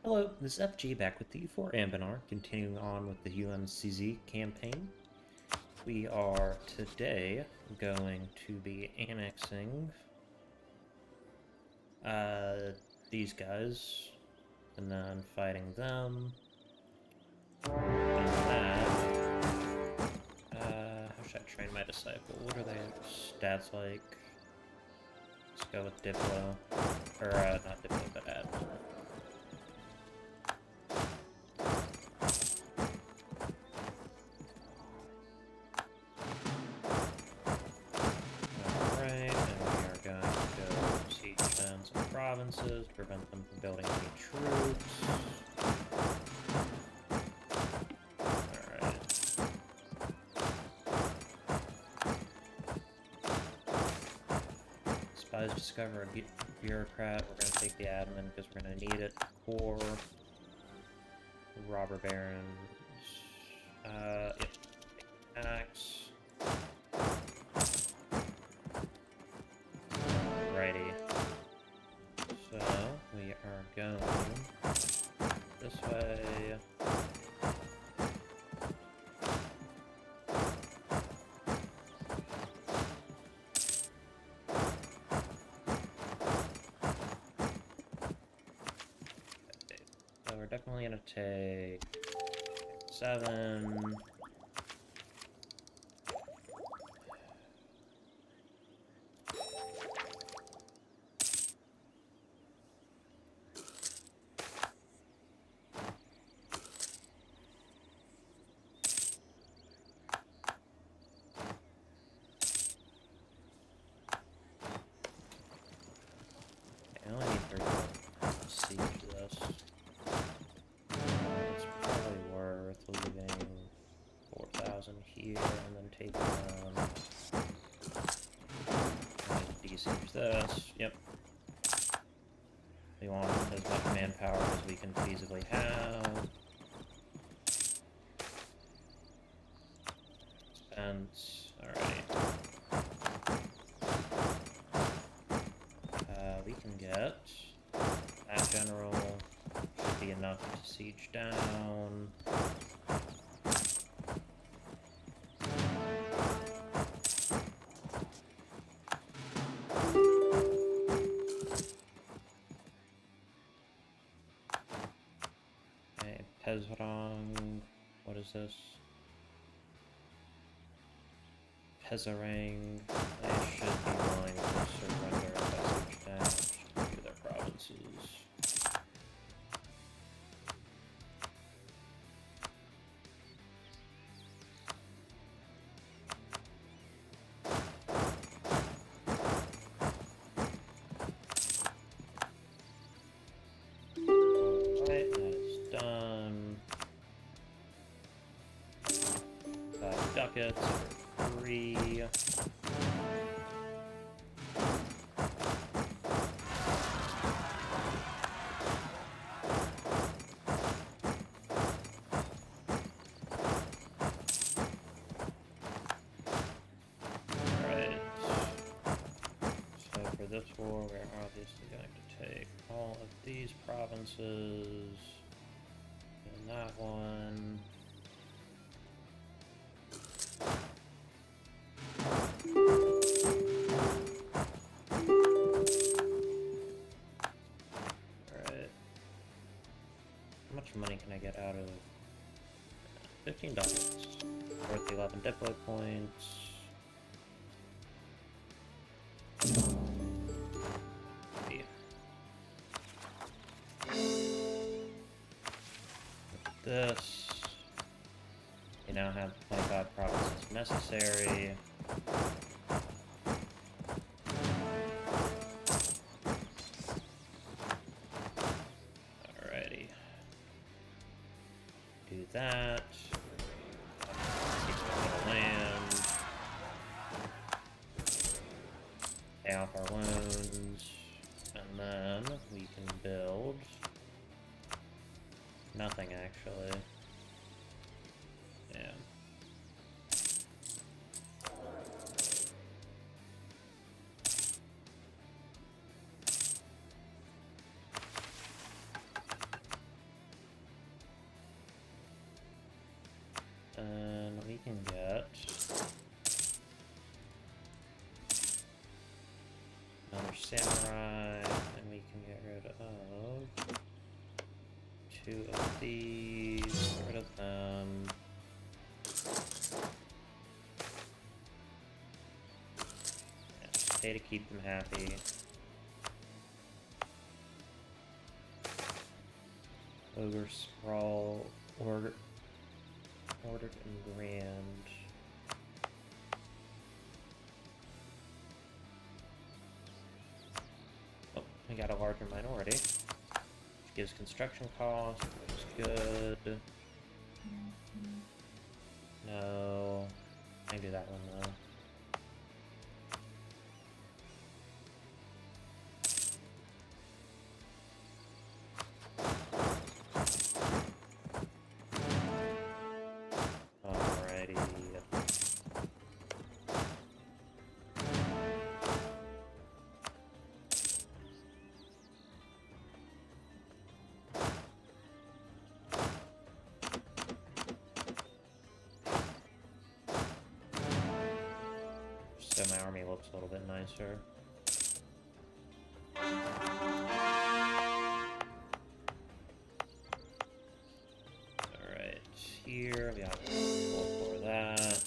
Hello, this is FG back with you for Anbennar, continuing on with the Yuanszi campaign. We are today going to be annexing these guys and then fighting them. And that, how should I train my disciple? What are their stats like? Let's go with Diplo, or not Diplo, but Admin. Provinces to prevent them from building any troops. Alright. Spies discover a bureaucrat. We're going to take the admin because we're going to need it for robber barons. Yep. Axe. Alrighty. So, we are going this way. Okay. So we're definitely going to take 7. I only need 30 to siege this. It's probably worth leaving 4,000 here and then taking de-siege this. Yep. We want as much manpower as we can feasibly have. Expense. Alright. We can get that general. Should be enough to siege down. Okay, Pezrang. What is this? Pezarang. They should be willing to surrender if I siege down to their provinces. Alright, that is done. 5 ducats for free. This war, we're obviously going to take all of these provinces and that one. Alright. How much money can I get out of $15? Worth 11 diplo points. This. We now have 25 provinces necessary. Alrighty. Do that. Land. Pay off our loans. And then we can build nothing, actually. Yeah. samurai, and we can get rid of 2 of these, get rid of them. Yeah, pay to keep them happy. Ogre Sprawl, ordered and grand. Oh, we got a larger minority, which gives construction cost, which is good. No, I can do that one though. Alrighty. So my army looks a little bit nicer. Alright, here we got for that.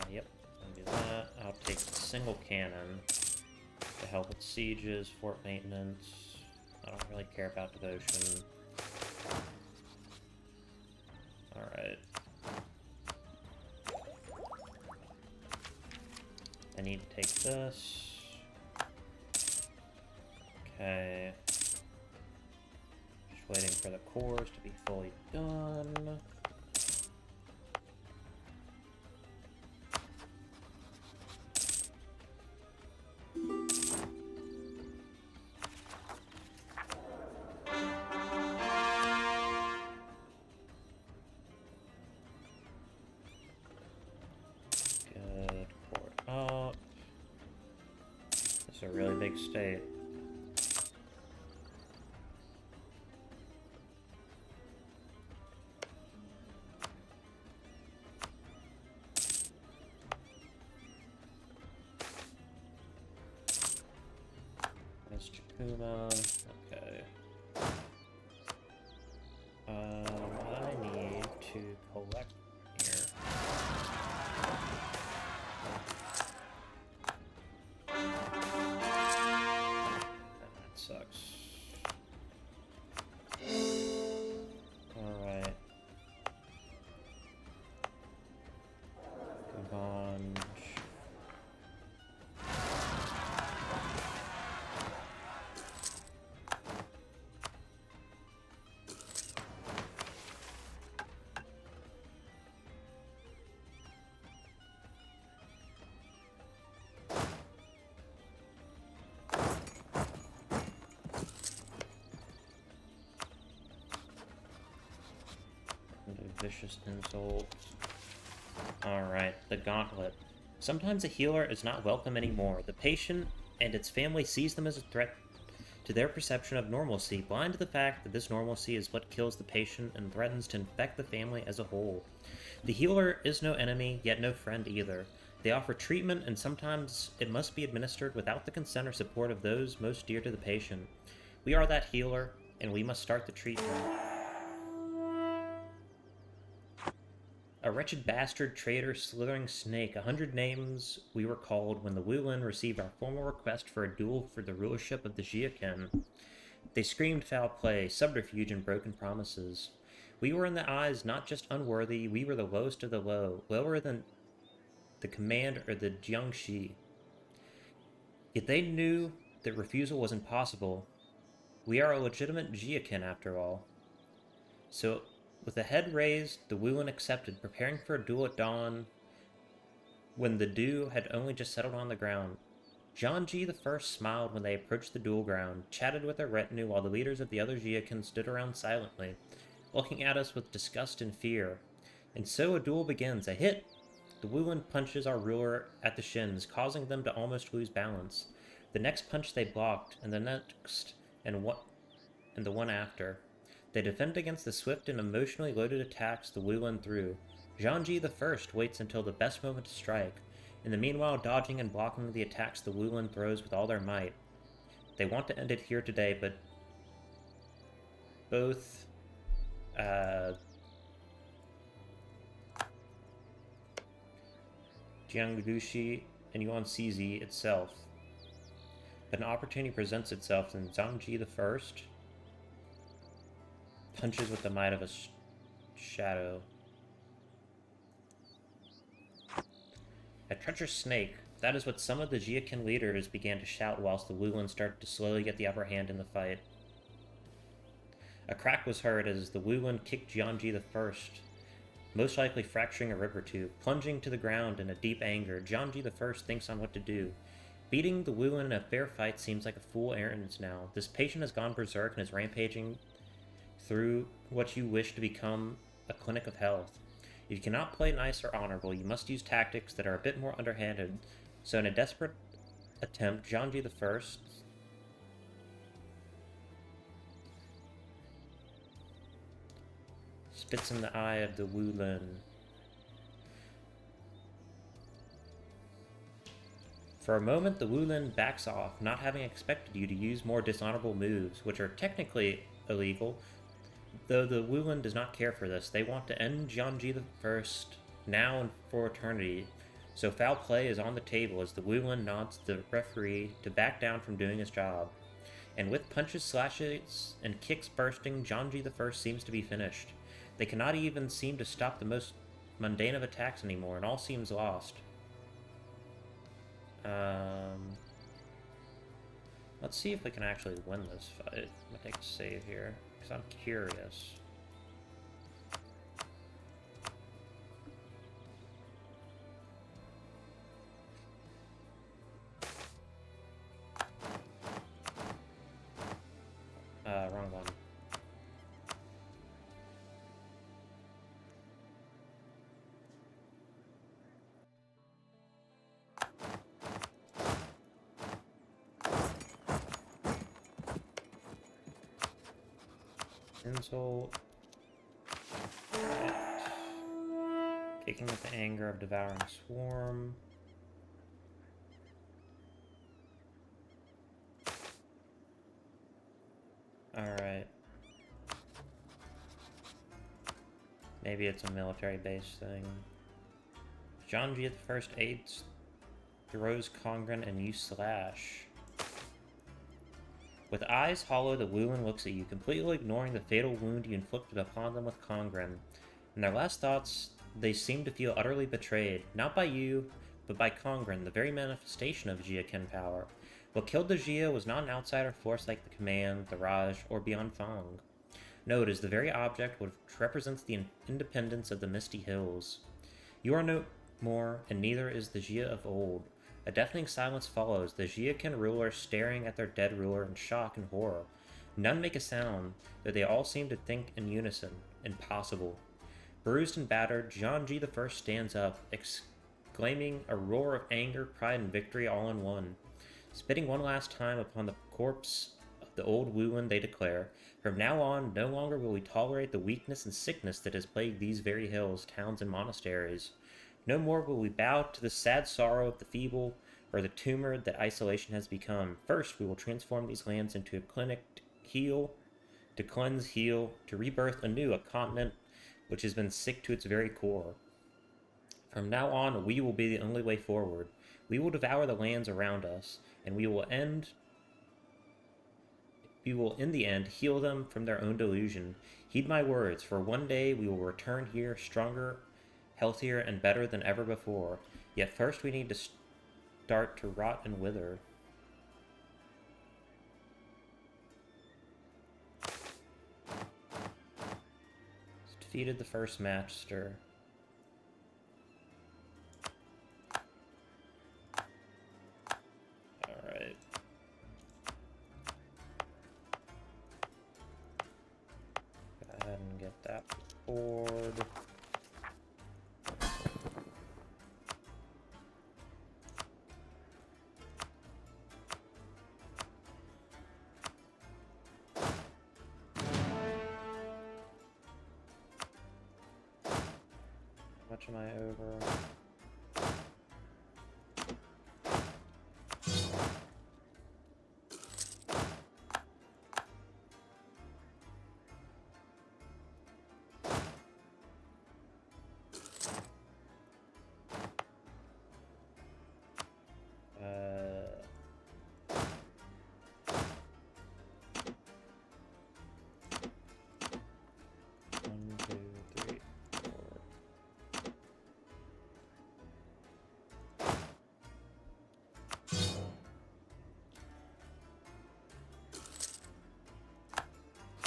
Yep, I'll do that. I'll take the single cannon to help with sieges, fort maintenance. I don't really care about devotion. Alright. I need to take this. Okay. Just waiting for the cores to be fully done. Good. Port up. This is a really big state. Okay. I need to collect here. That sucks. Alright. Gavage. Vicious insult. Alright, the gauntlet. Sometimes a healer is not welcome anymore. The patient and its family sees them as a threat to their perception of normalcy, blind to the fact that this normalcy is what kills the patient and threatens to infect the family as a whole. The healer is no enemy, yet no friend either. They offer treatment, and sometimes it must be administered without the consent or support of those most dear to the patient. We are that healer, and we must start the treatment. A wretched bastard, traitor, slithering snake, 100 names we were called when the Wulin received our formal request for a duel for the rulership of the Jiaken. They screamed foul play, subterfuge, and broken promises. We were in the eyes not just unworthy, we were the lowest of the low, lower than the command or the Jiangxi. Yet they knew that refusal was impossible. We are a legitimate Jiaken after all. So, with the head raised, the Wulin accepted, preparing for a duel at dawn when the dew had only just settled on the ground. Jiangji the First smiled when they approached the duel ground, chatted with their retinue while the leaders of the other Jiaken stood around silently, looking at us with disgust and fear. And so a duel begins. A hit! The Wulin punches our ruler at the shins, causing them to almost lose balance. The next punch they blocked, and the next, and the one after. They defended against the swift and emotionally loaded attacks the Wulin threw. Jianji the First waits until the best moment to strike, in the meanwhile dodging and blocking the attacks the Wulin throws with all their might. They want to end it here today, but both Jiangdushi and Yuanszi itself. But an opportunity presents itself, and Zhangji the First punches with the might of a shadow. A treacherous snake. That is what some of the Jiakin leaders began to shout whilst the Wulin started to slowly get the upper hand in the fight. A crack was heard as the Wulin kicked Jianji the First, most likely fracturing a rib or two. Plunging to the ground in a deep anger, Jianji the First thinks on what to do. Beating the Wulin in a fair fight seems like a fool errand now. This patient has gone berserk and is rampaging through what you wish to become a clinic of health. If you cannot play nice or honorable, you must use tactics that are a bit more underhanded. So in a desperate attempt, Jianji the First spits in the eye of the Wulin. For a moment, the Wulin backs off, not having expected you to use more dishonorable moves, which are technically illegal, though the Wulin does not care for this. They want to end Jianji the First now and for eternity, so foul play is on the table as the Wulin nods the referee to back down from doing his job. And with punches, slashes, and kicks bursting, Jianji the First seems to be finished. They cannot even seem to stop the most mundane of attacks anymore, and all seems lost. Let's see if we can actually win this fight. I'm gonna take a save here, because I'm curious. Wrong one. Insult. Right. Kicking with the anger of devouring swarm. Alright. Maybe it's a military base thing. Jianji the First aids, throws Kongren, and you slash. With eyes hollow, the Wulin looks at you, completely ignoring the fatal wound you inflicted upon them with Kongren. In their last thoughts, they seem to feel utterly betrayed, not by you, but by Kongren, the very manifestation of Jiakin power. What killed the Jia was not an outsider force like the Command, the Raj, or Beyond Fang. No, it is the very object which represents the independence of the Misty Hills. You are no more, and neither is the Jia of old. A deafening silence follows, the Jiakin rulers staring at their dead ruler in shock and horror. None make a sound, though they all seem to think in unison. Impossible. Bruised and battered, Jianji the First stands up, exclaiming a roar of anger, pride, and victory all in one. Spitting one last time upon the corpse of the old Wulin, they declare, "From now on, no longer will we tolerate the weakness and sickness that has plagued these very hills, towns, and monasteries. No more will we bow to the sad sorrow of the feeble, or the tumor that isolation has become. First, we will transform these lands into a clinic to heal, to cleanse, heal, to rebirth anew a continent which has been sick to its very core. From now on, we will be the only way forward. We will devour the lands around us, and we will in the end heal them from their own delusion. Heed my words, for one day we will return here stronger, healthier, and better than ever before. Yet first we need to start to rot and wither." He's defeated the first master. Alright. Go ahead and get that board. am I over? One, two, three, four.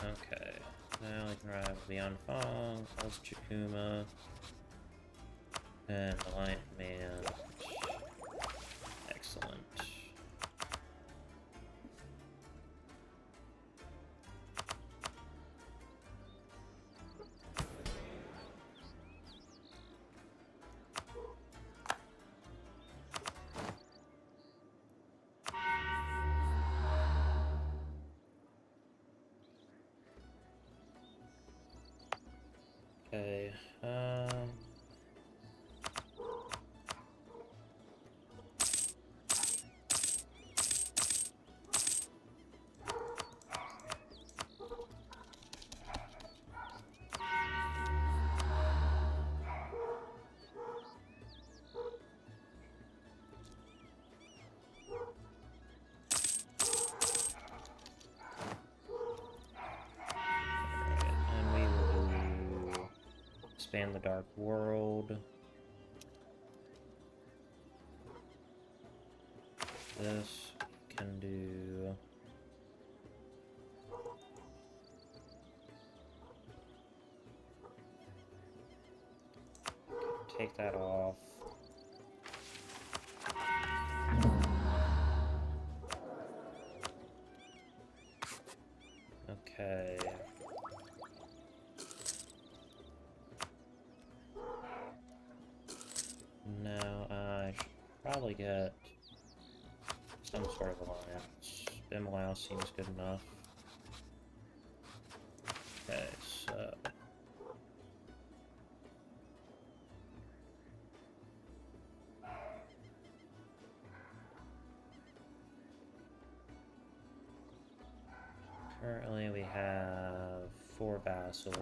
Okay, now we can ride Leon Fong, Haless Chikuma, and Alliant Man. Excellent. Okay, and we will do expand the Dark World. This can do. Take that off. Okay. Now I should probably get some sort of alliance. Bimlau seems good enough. Okay, so currently we have 4 vassals.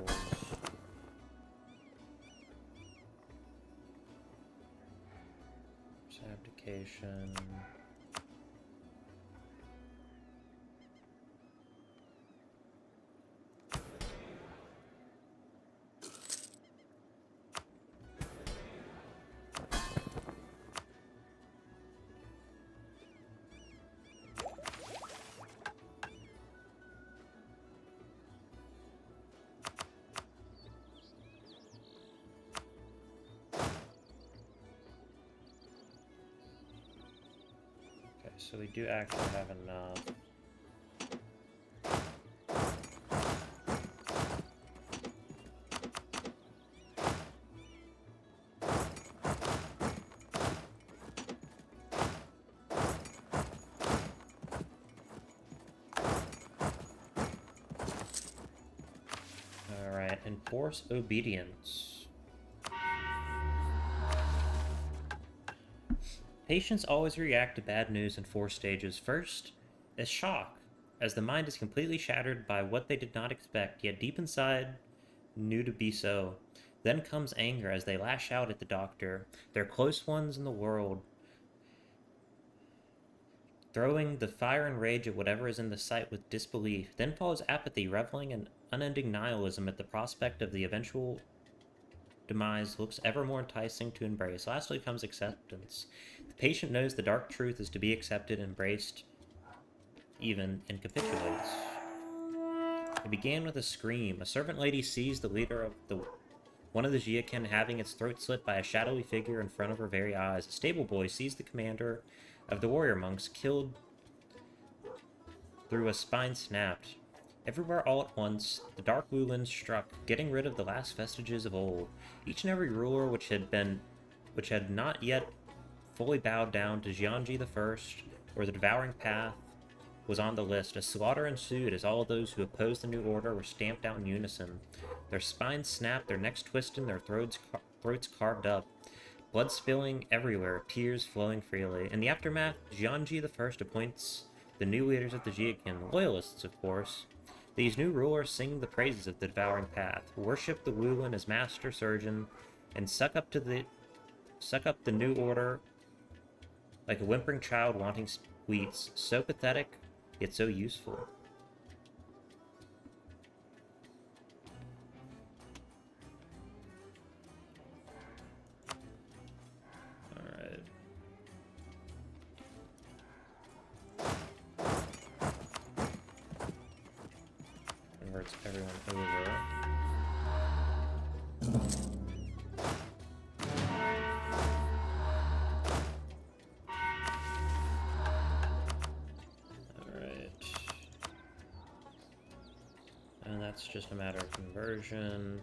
Abdication. So we do actually have enough. Alright, enforce obedience. Patients always react to bad news in 4 stages. First is shock, as the mind is completely shattered by what they did not expect, yet deep inside knew to be so. Then comes anger, as they lash out at the doctor, their close ones in the world, throwing the fire and rage at whatever is in the sight with disbelief. Then follows apathy, reveling in unending nihilism at the prospect of the eventual demise looks ever more enticing to embrace. Lastly comes acceptance. The patient knows the dark truth is to be accepted, embraced, even, and capitulates. It began with a scream. A servant lady sees the leader of one of the Jiaken having its throat slit by a shadowy figure in front of her very eyes. A stable boy sees the commander of the warrior monks killed through a spine snapped. Everywhere all at once, the dark Wulin struck, getting rid of the last vestiges of old. Each and every ruler which had not yet fully bowed down to Yuanszi I or the devouring path was on the list. A slaughter ensued as all those who opposed the new order were stamped out in unison. Their spines snapped, their necks twisted, their throats carved up, blood spilling everywhere, tears flowing freely. In the aftermath, Yuanzi I appoints the new leaders of the Jiakin, loyalists, of course. These new rulers sing the praises of the Devouring Path, worship the Wulin as master surgeon, and suck up the new order like a whimpering child wanting sweets, so pathetic, yet so useful. Alright. Converts everyone over. And that's just a matter of conversion.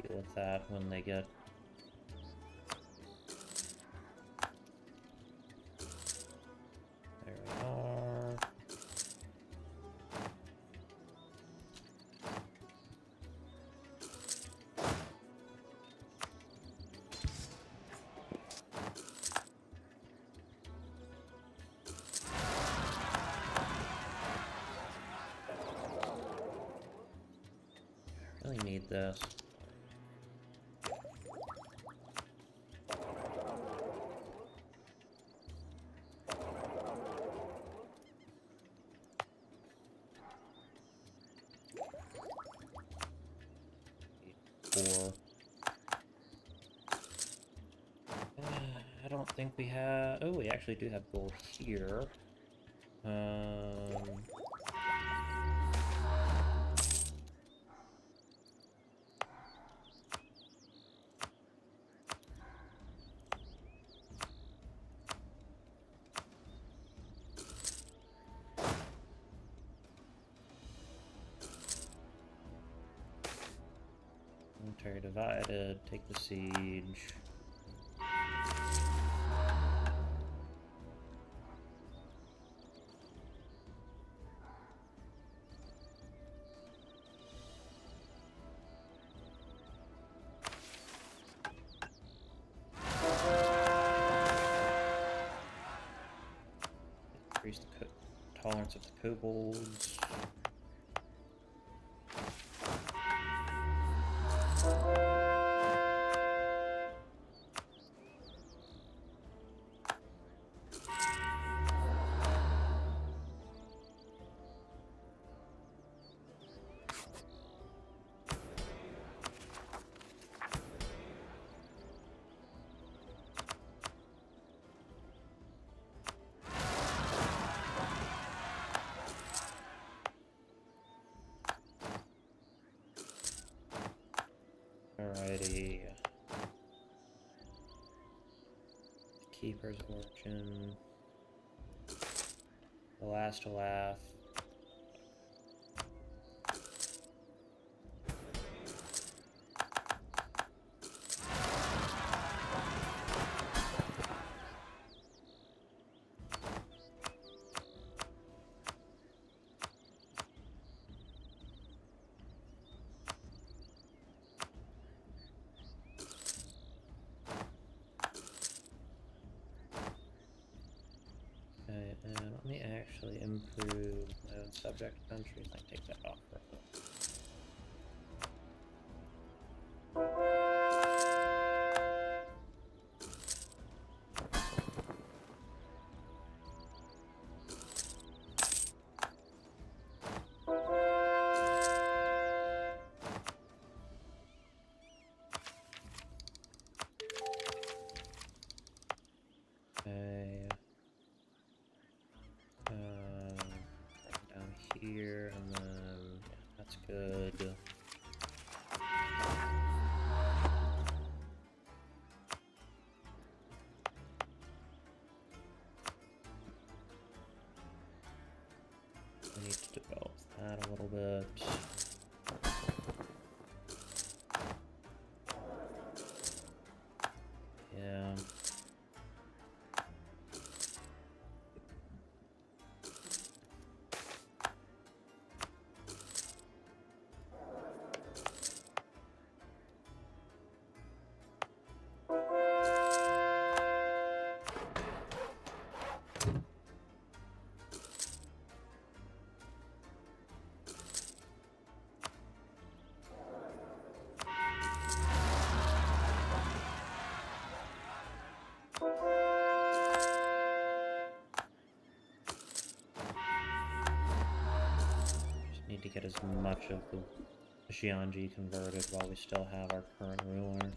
Deal with that when they get... There we are. I really need this. Four. I don't think we have... Oh, we actually do have gold here. Military divided, take the siege. Increase the tolerance of the kobolds. Alrighty. Keeper's Origin. The Last to Laugh. And let me actually improve my own subject countries. I take that off for a bit. Okay. Down here, and then yeah, that's good. I need to develop that a little bit. get as much of the Yuanzi converted while we still have our current ruler.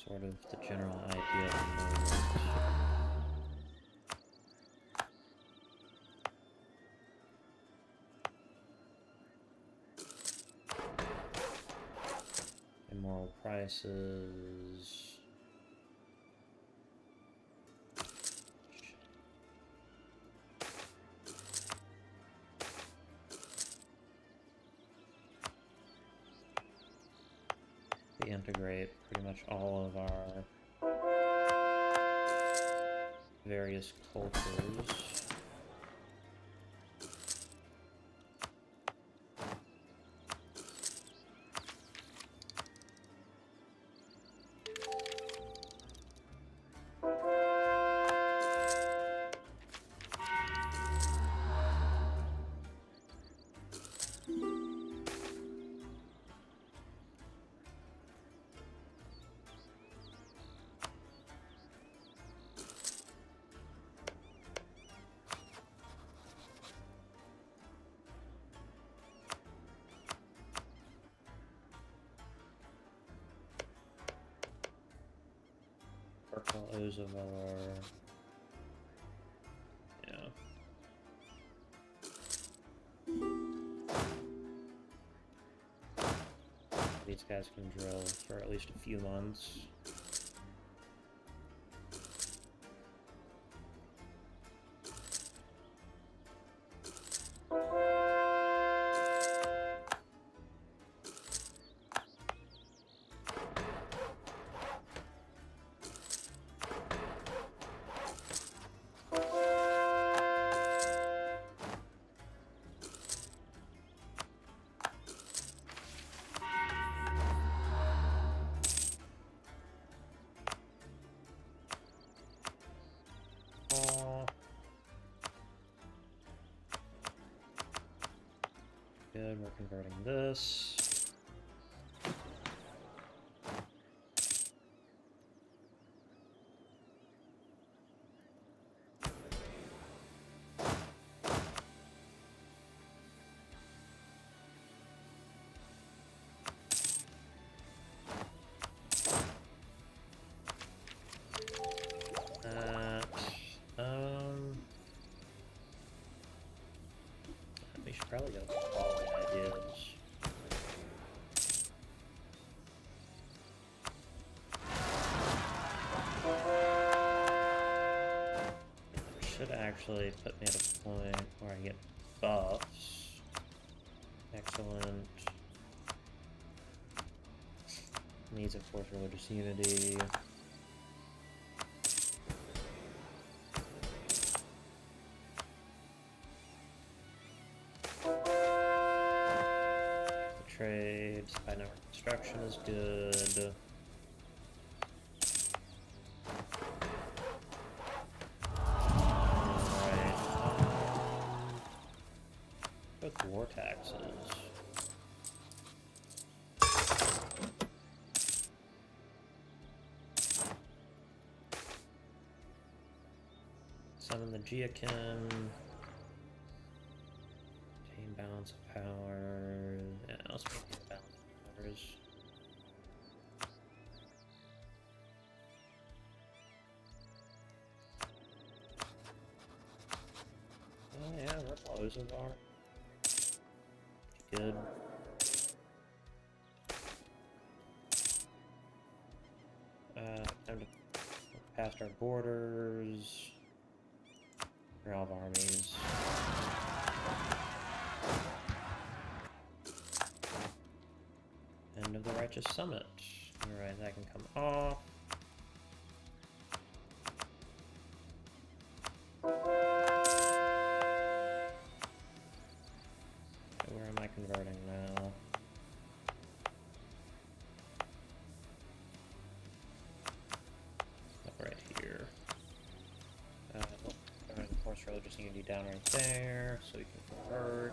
Sort of the general idea at the moment. Immoral prices. We integrate pretty much all of our various cultures. Ozavar. Yeah. These guys can drill for at least a few months. Good, we're converting this. We should probably go with quality ideas. Should actually put me at a point where I get buffs. Excellent. Needs, of course, religious unity. Trade by network construction is good. Alright. With war taxes. Summon the Geokin. Balance of power. Yeah, let's make it balance of powers. Oh yeah, we're close of our. Good. Time to look past our borders. We're all of armies. End of the Righteous Summit. Alright, that can come off. Okay, where am I converting now? Up right here. Of course, religious unity down right there, so we can convert.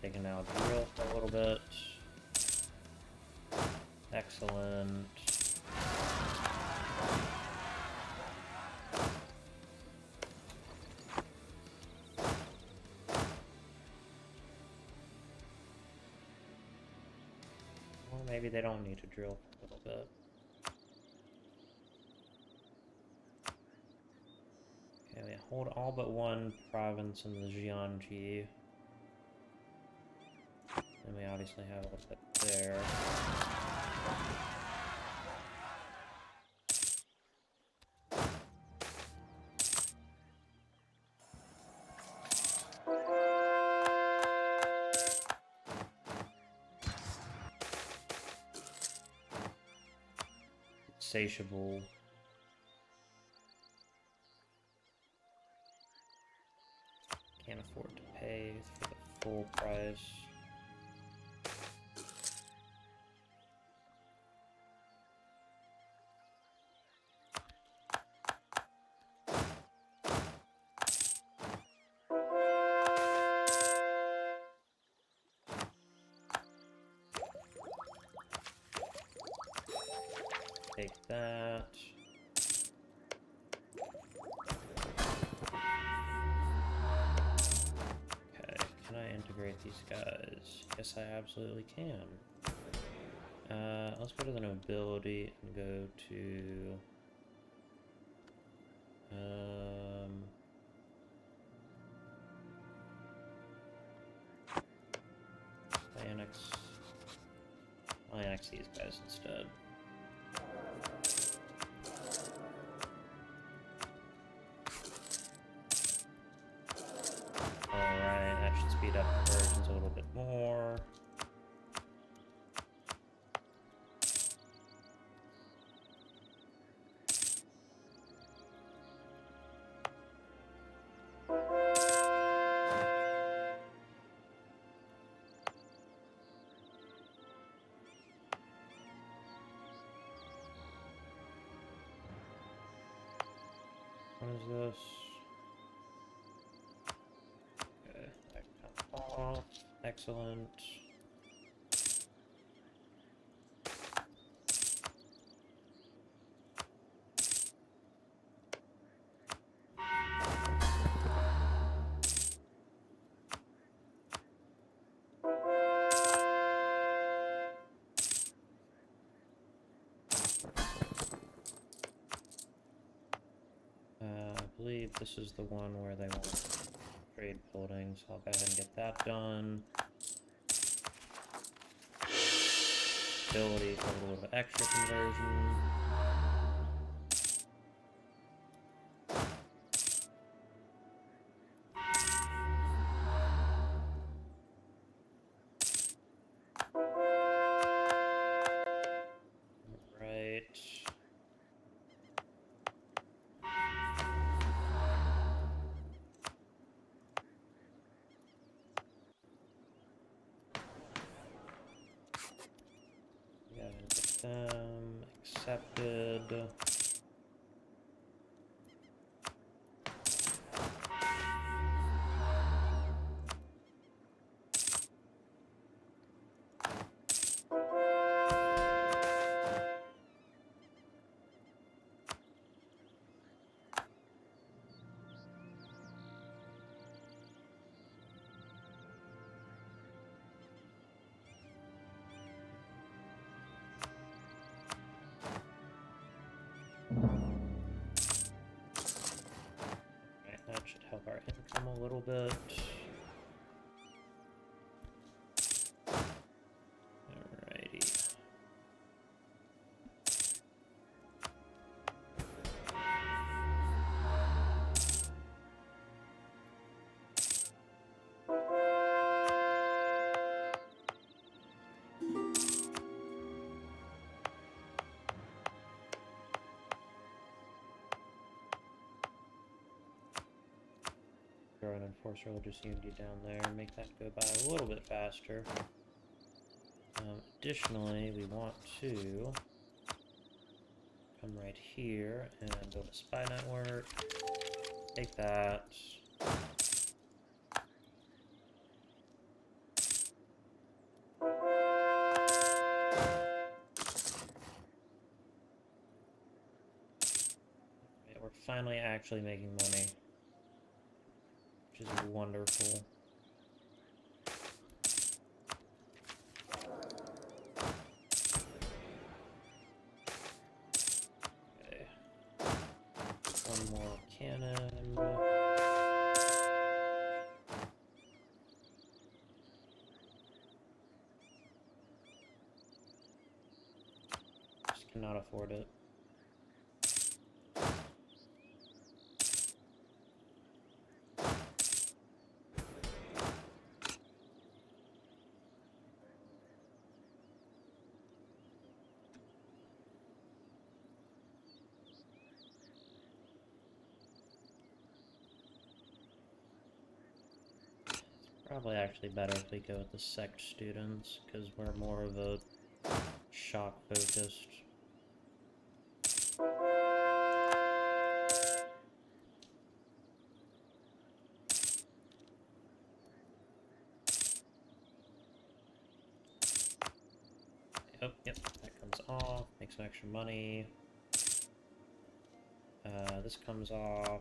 They can now drill for a little bit. Excellent. Or maybe they don't need to drill for a little bit. Okay, we hold all but one province in the Yuanszi. And we obviously have a little bit there. Insatiable. Can't afford to pay for the full price. Take that. Okay, can I integrate these guys? Yes, I absolutely can. Let's go to the nobility and go to I'll annex these guys instead. Alright, that should speed up conversions a little bit more. What is this? Okay, that comes off. Excellent. I believe this is the one where they want trade buildings. I'll go ahead and get that done. Ability for a little bit extra conversion. Accepted. That should help our income a little bit. Alrighty. And enforce religious unity down there and make that go by a little bit faster. Additionally, we want to come right here and build a spy network. Take that. finally actually making money, which is wonderful. Okay. One more cannon. Just cannot afford it. Probably actually better if we go with the sect students, because we're more of a shock focused. Yep, that comes off, makes some extra money. This comes off.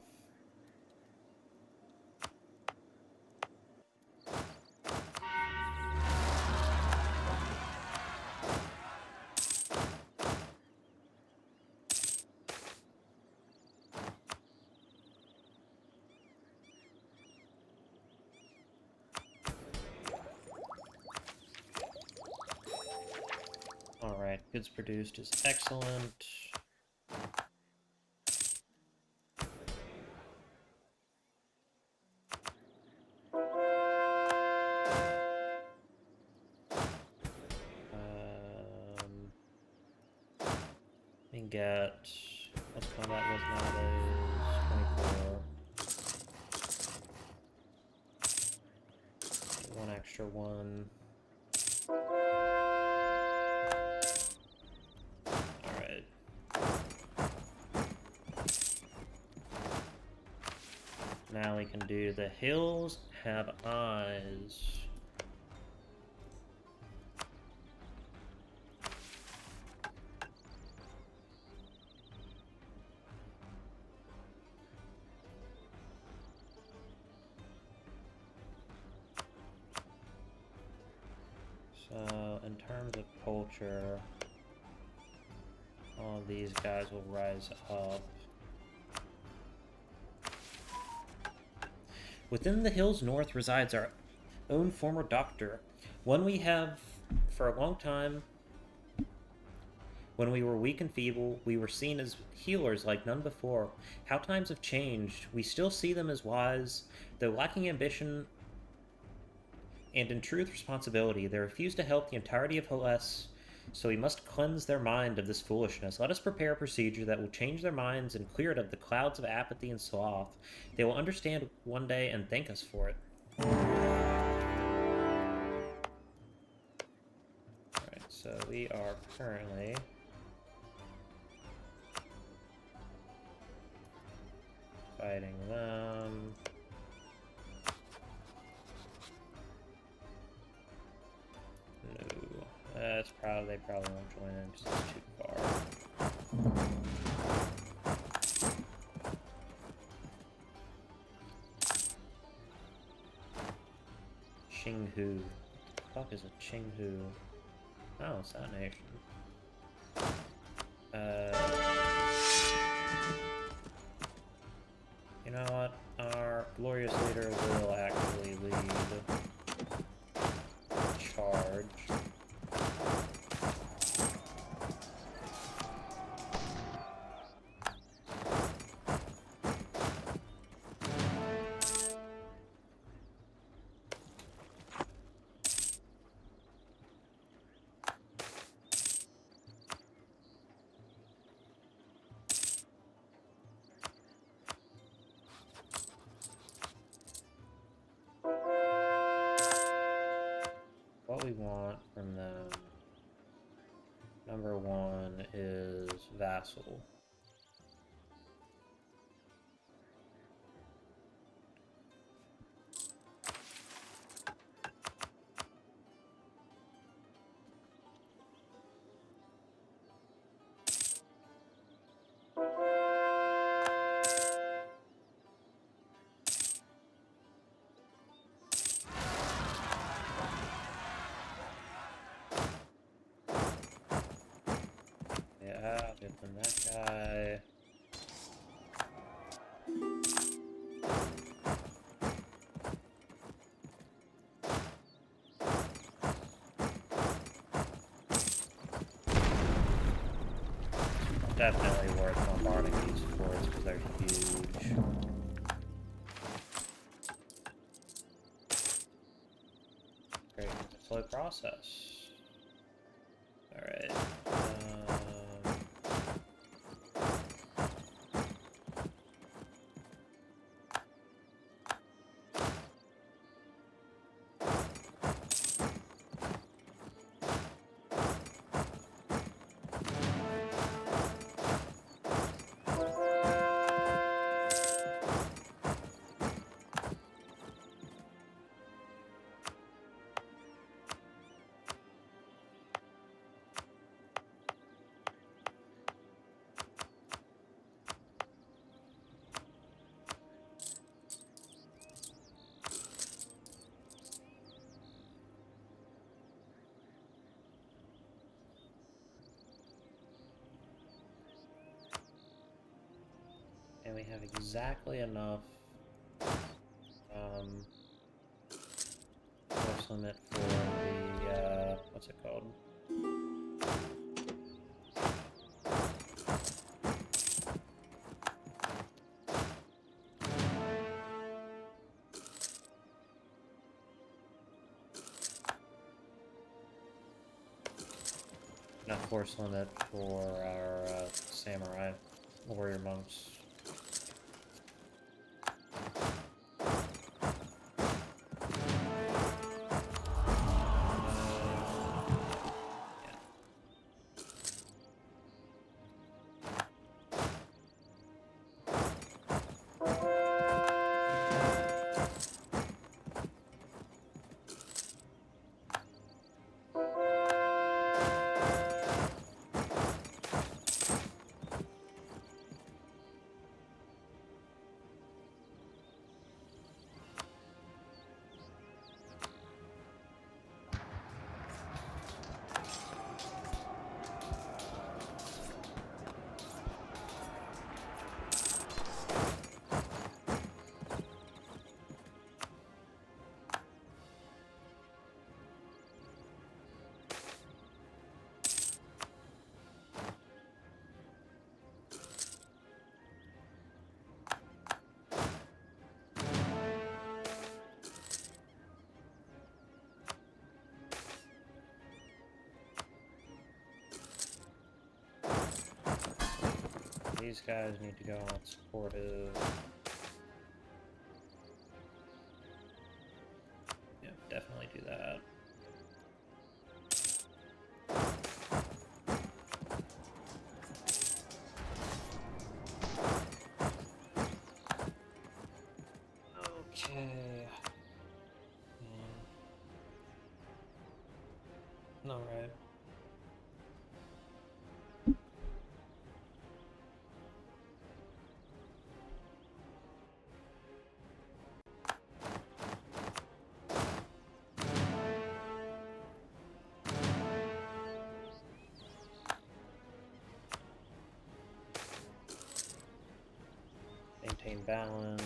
Alright, goods produced is excellent. We can get... What's combat with nowadays? 24. Get one extra one. Alright. Now we can do the hills have eyes. So, in terms of culture, all of these guys will rise up. Within the hills north resides our own former doctor, one we have for a long time. When we were weak and feeble, we were seen as healers like none before. How times have changed. We still see them as wise, though lacking ambition and in truth responsibility. They refuse to help the entirety of Haless, so we must cleanse their mind of this foolishness. Let us prepare a procedure that will change their minds and clear it of the clouds of apathy and sloth. They will understand one day and thank us for it. Alright, so we are currently... fighting them. No. That's probably, they probably won't join in because it's too far. Qinghu. What the fuck is a Qinghu? Oh, it's that nation. You know what? Our glorious leader will actually lead the charge. What we want from them, number one, is vassal. And that guy... Definitely worth bombarding these forts because they're huge. Great, slow process. Alright. And we have exactly enough force limit for the, what's it called? Enough force limit for our samurai warrior monks. These guys need to go on supportive. Yeah, definitely do that. Okay. All right. Maintain balance.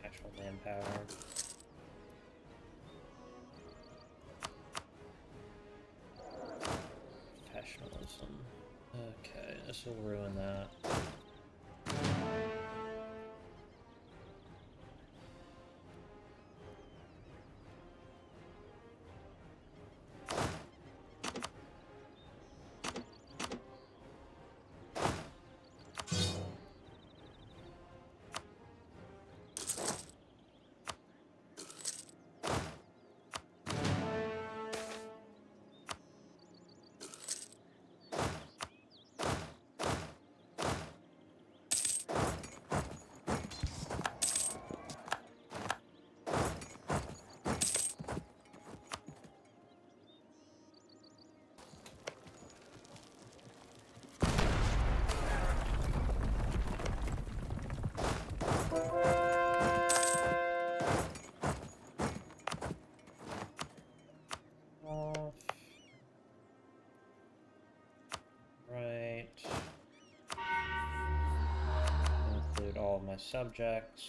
Actual manpower. Professionalism. Okay, this will ruin that. my subjects.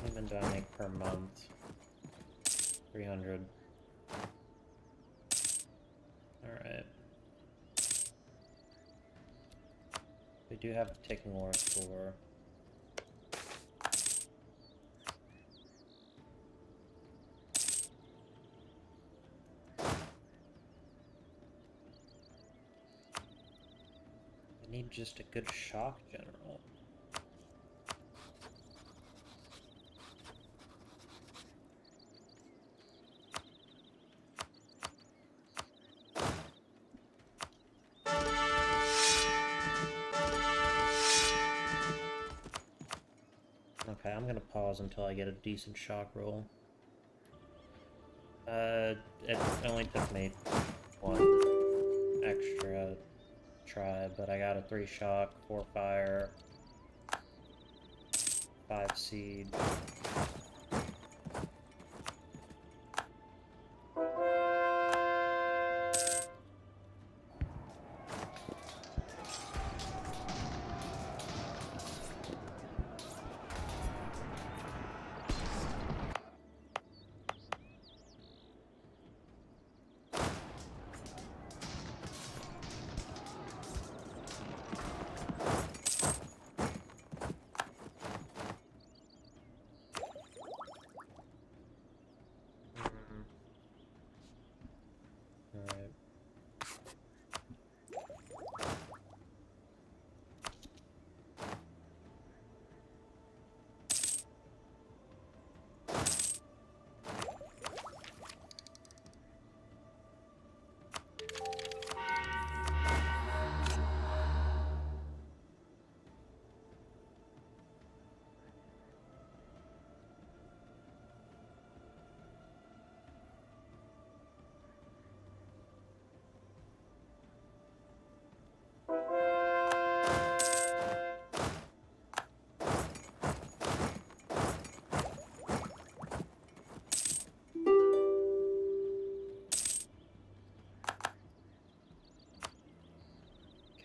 Even do I make per month? 300. Alright. We do have a ticking war score. I need just a good shock general. Okay, I'm gonna pause until I get a decent shock roll. It only took me one extra try, but I got a 3 shock, 4 fire, 5 siege. Alright.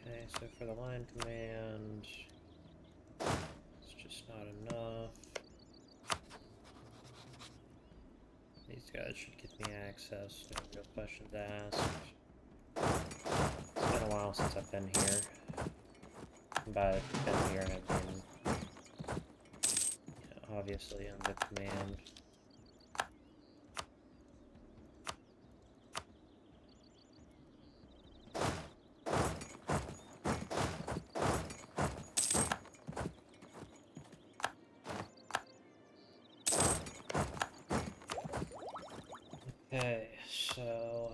Okay, so for the line command, it's just not enough. These guys should give me access, no real questions asked. It's been a while since I've been here. By been here, I mean, obviously on the command. Okay, so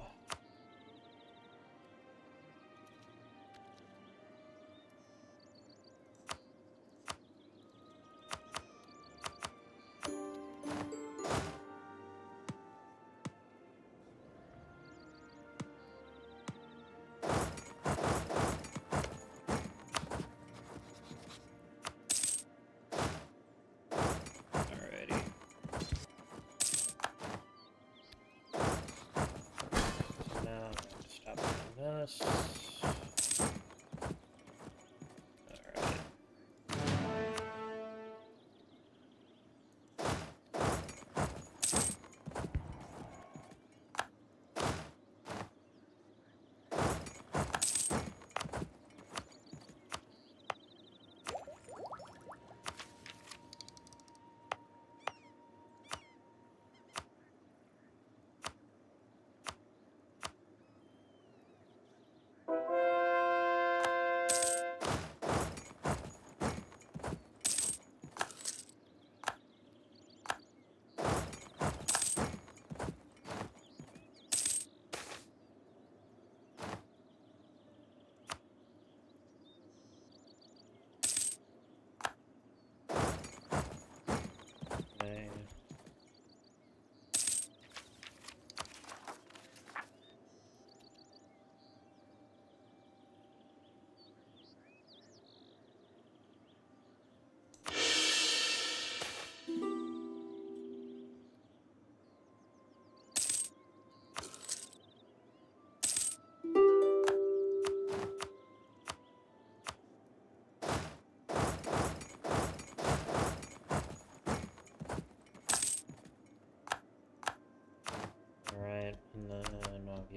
alrighty. So now I'm going to stop doing this. Alright.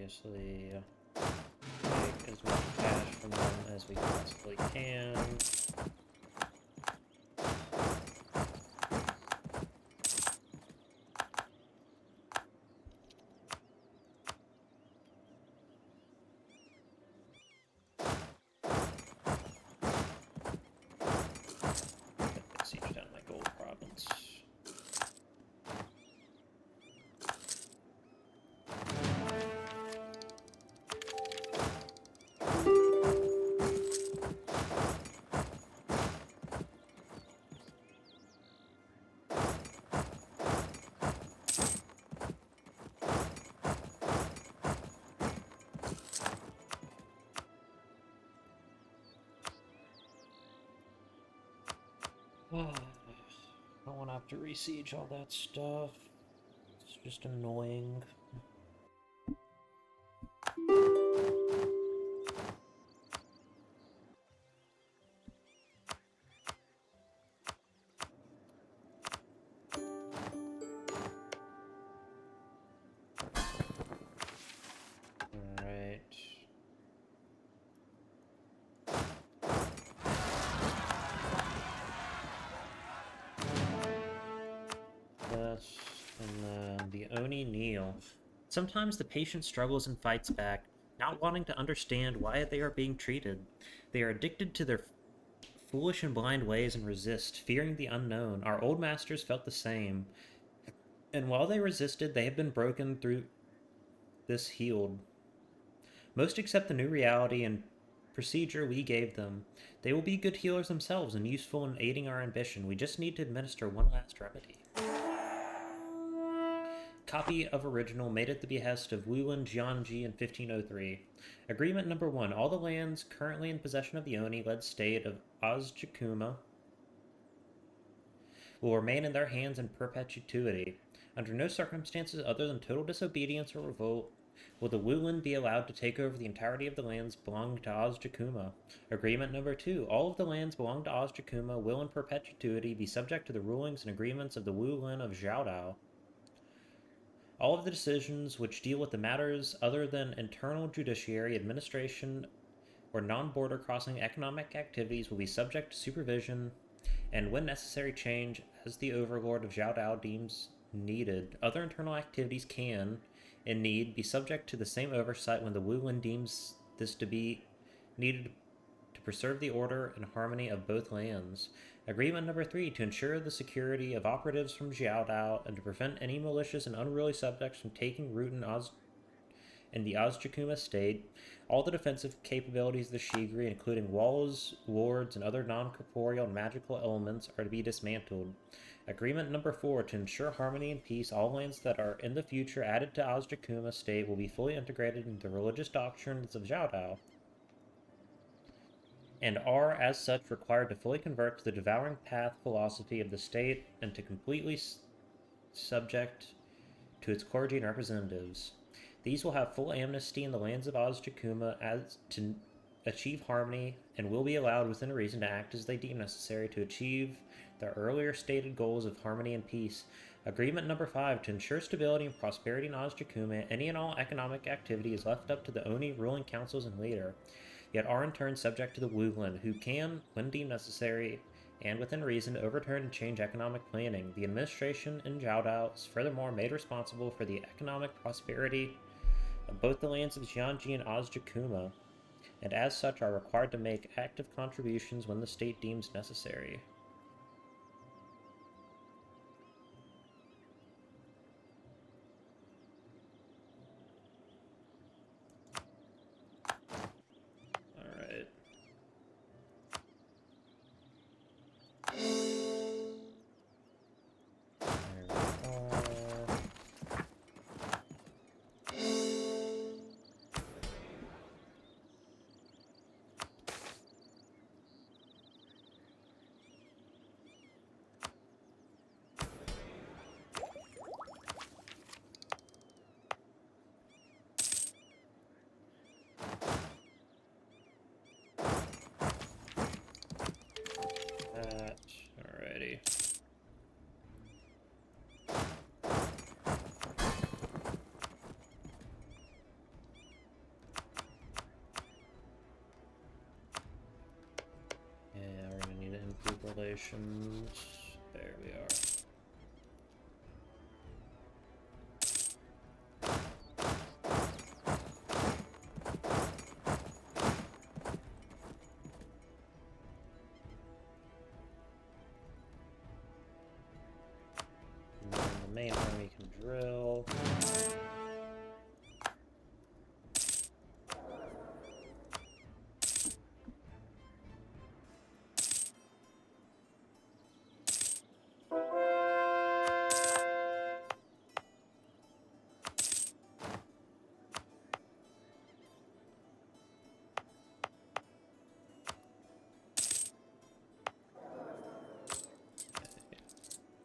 obviously make as much cash from them as we possibly can. Siege down my gold province. I don't want to have to re-siege all that stuff. It's just annoying. Alright. This, and then the Oni kneel. Sometimes the patient struggles and fights back, not wanting to understand why they are being treated. They are addicted to their foolish and blind ways and resist, fearing the unknown. Our old masters felt the same. And while they resisted, they have been broken through this healed. Most accept the new reality and procedure we gave them. They will be good healers themselves and useful in aiding our ambition. We just need to administer one last remedy. Copy of original made at the behest of Yuanszi in 1503. Agreement number 1. All the lands currently in possession of the Oni-led state of Ozjakuma will remain in their hands in perpetuity. Under no circumstances other than total disobedience or revolt will the Wulin be allowed to take over the entirety of the lands belonging to Ozjakuma. Agreement number 2. All of the lands belonging to Ozjakuma will in perpetuity be subject to the rulings and agreements of the Wulin of Zhaodao. All of the decisions which deal with the matters other than internal judiciary, administration, or non-border crossing economic activities will be subject to supervision and, when necessary, change as the overlord of Zhaodao deems needed. Other internal activities can, in need, be subject to the same oversight when the Wulin deems this to be needed to preserve the order and harmony of both lands. Agreement number 3. To ensure the security of operatives from Zhaodao and to prevent any malicious and unruly subjects from taking root in the Ozjakuma state, all the defensive capabilities of the Shigri, including walls, wards, and other non-corporeal and magical elements, are to be dismantled. Agreement number 4. To ensure harmony and peace, all lands that are in the future added to Ozjakuma state will be fully integrated into the religious doctrines of Zhaodao, and are, as such, required to fully convert to the devouring path philosophy of the state and to completely subject to its clergy and representatives. These will have full amnesty in the lands of Ozjakuma as to achieve harmony and will be allowed within reason to act as they deem necessary to achieve the earlier stated goals of harmony and peace. Agreement number 5. To ensure stability and prosperity in Ozjakuma, any and all economic activity is left up to the Oni ruling councils and leader, yet are in turn subject to the Wulin, who can, when deemed necessary and within reason, overturn and change economic planning. The administration in Zhaodao is furthermore made responsible for the economic prosperity of both the lands of Yuanszi and Ozjakuma, and as such are required to make active contributions when the state deems necessary. Alright. Relations. There we are. And then the main army can drill.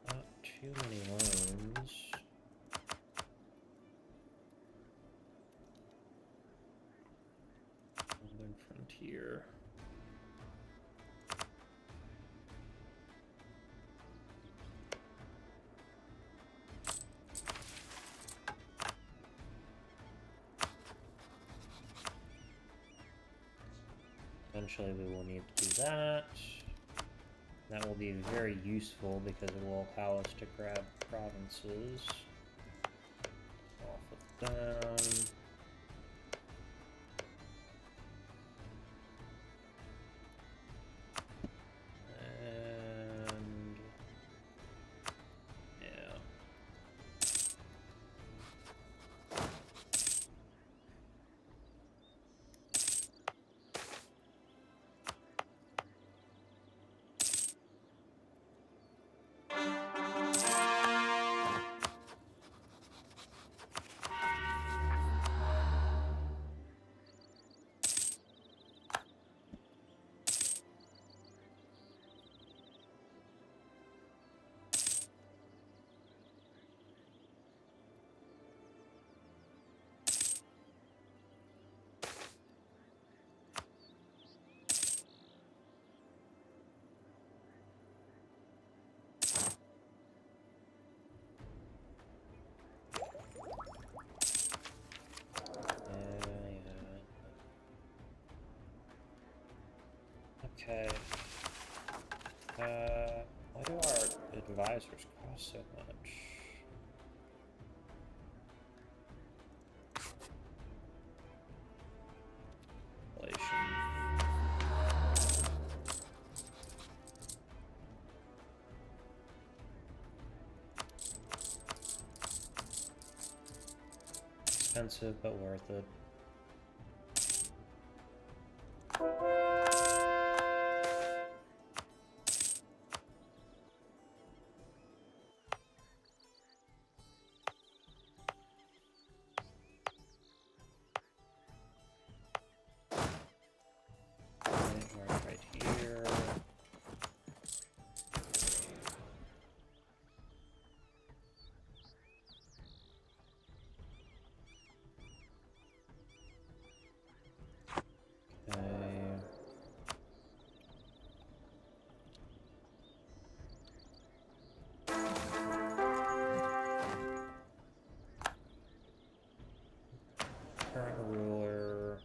Not too many loans. Northern Frontier. Eventually we will need to do that. That will be very useful because it will allow us to grab provinces. Off of them. And yeah. Okay. Why do our advisors cost so much? Inflation. Expensive, but worth it. Right here. Current ruler.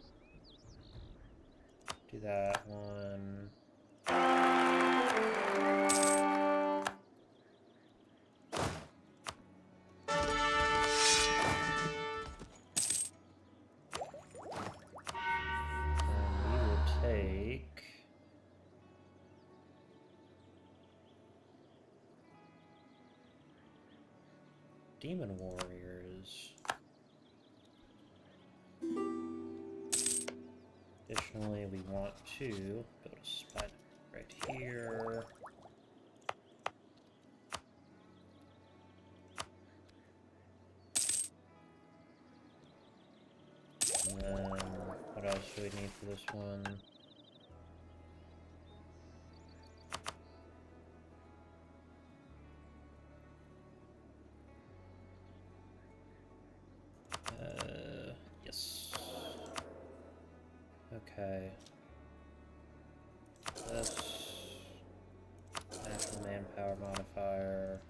Do that one. And we will take Demon Warriors. Additionally, we want to build a spot right here. And then, what else do we need for this one? Yes. Okay. This natural manpower modifier.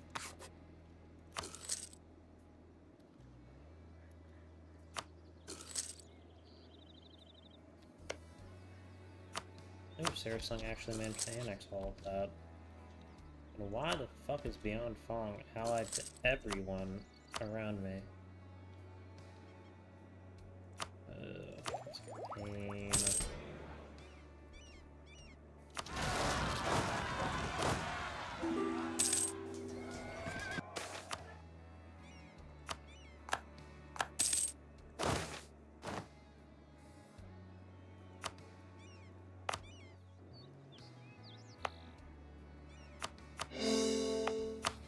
Oops, Sarasung actually managed to annex all of that. And why the fuck is Beyond Fong allied to everyone around me? It's a pain.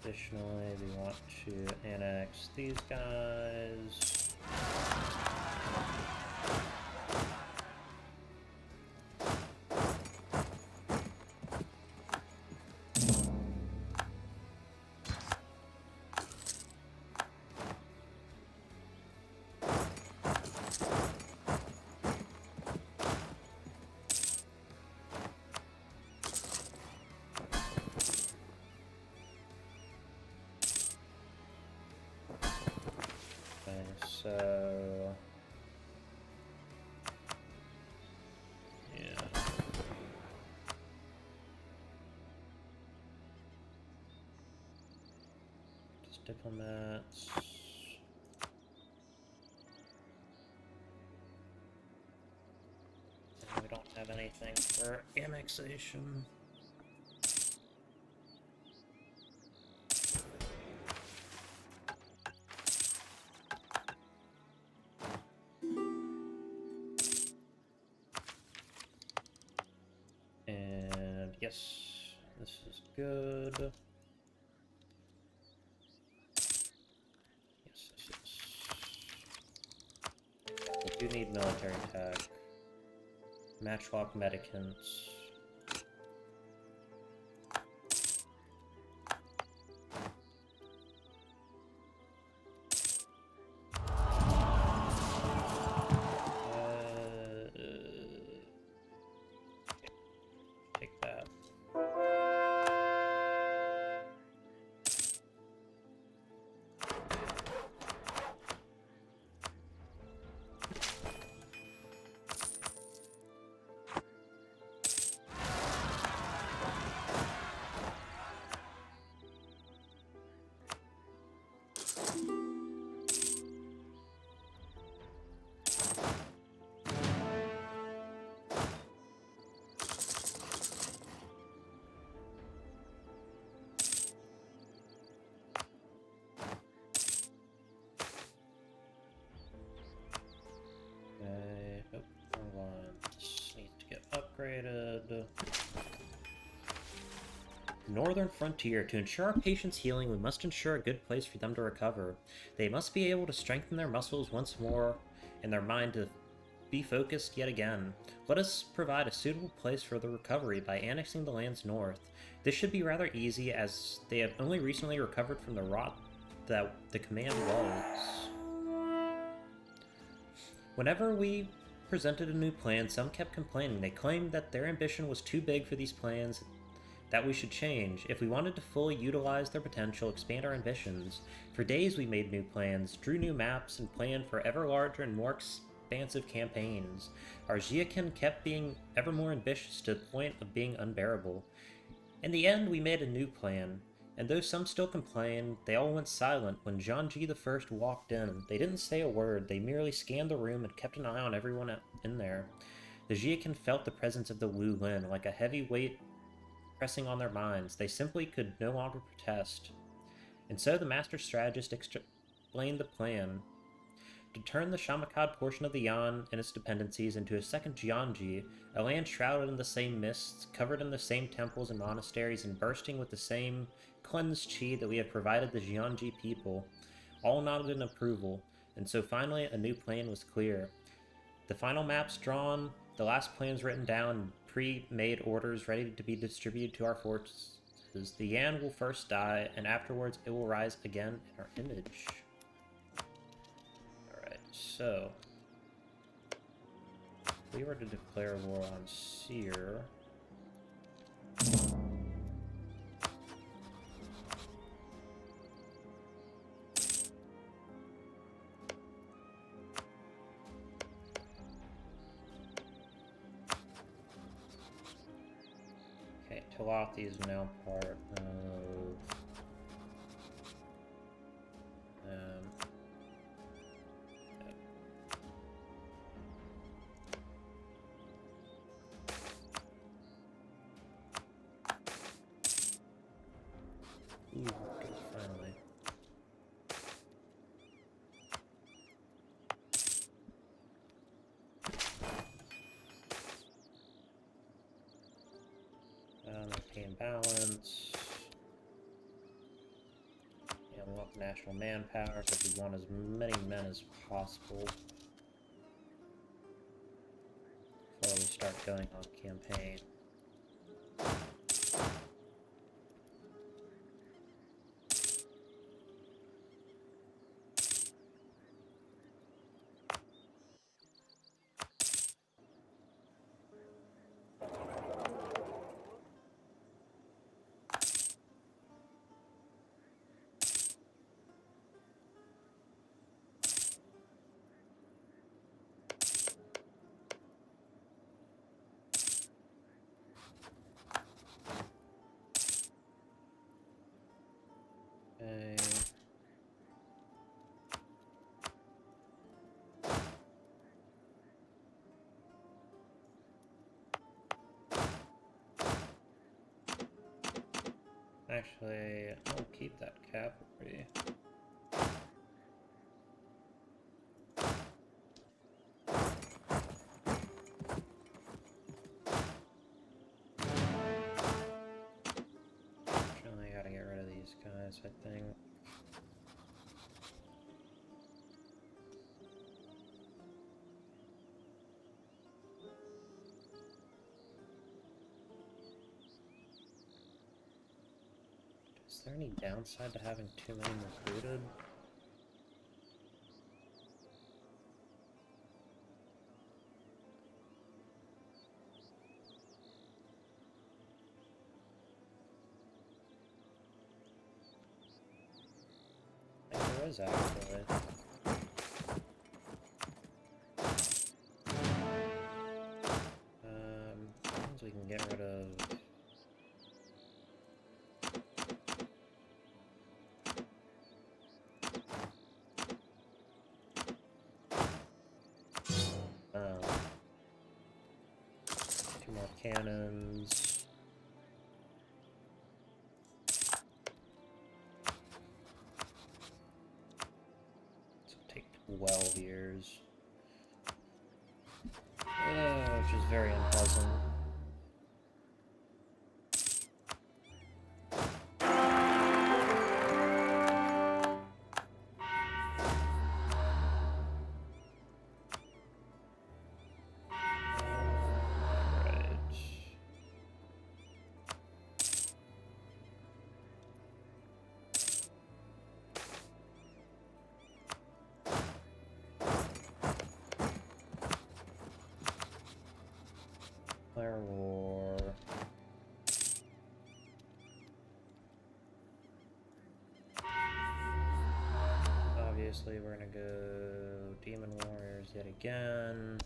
Additionally, we want to annex these guys. So yeah. Just diplomats. And we don't have anything for annexation. And yes, this is good. Yes, yes, yes. We do need military tech. Matchlock medicants. Take that. Okay, oh, wrong one. This needs to get upgraded. Northern Frontier. To ensure our patients' healing, we must ensure a good place for them to recover. They must be able to strengthen their muscles once more, and their mind to be focused yet again. Let us provide a suitable place for the recovery by annexing the lands north. This should be rather easy, as they have only recently recovered from the rot that the command was. Whenever we presented a new plan, some kept complaining. They claimed that their ambition was too big for these plans, that we should change. If we wanted to fully utilize their potential, expand our ambitions. For days we made new plans, drew new maps, and planned for ever larger and more expansive campaigns. Our Xiakin kept being ever more ambitious to the point of being unbearable. In the end, we made a new plan, and though some still complained, they all went silent when Zhangji I walked in. They didn't say a word, they merely scanned the room and kept an eye on everyone in there. The Xiakin felt the presence of the Wu Lin like a heavy weight pressing on their minds. They simply could no longer protest. And so the master strategist explained the plan to turn the Shamakad portion of the Yan and its dependencies into a second Jianji, a land shrouded in the same mists, covered in the same temples and monasteries, and bursting with the same cleansed qi that we have provided the Jianji people. All nodded in approval, and so finally a new plan was clear. The final maps drawn, the last plans written down, pre-made orders ready to be distributed to our forces. The Yan will first die, and afterwards it will rise again in our image. Alright, so if we were to declare war on Seer, okay, Kilati is now part of... Ooh, good, finally. Okay, balance. Unlock national manpower, because we want as many men as possible before we start going on campaign. Okay. Actually, I'll keep that cavalry. Actually, I gotta get rid of these guys, I think. Is there any downside to having too many recruited? I think there is, actually. Means we can get rid of... two more cannons. So take 12 years. Which is very unpleasant. Declare war. Obviously, we're gonna go Demon Warriors yet again.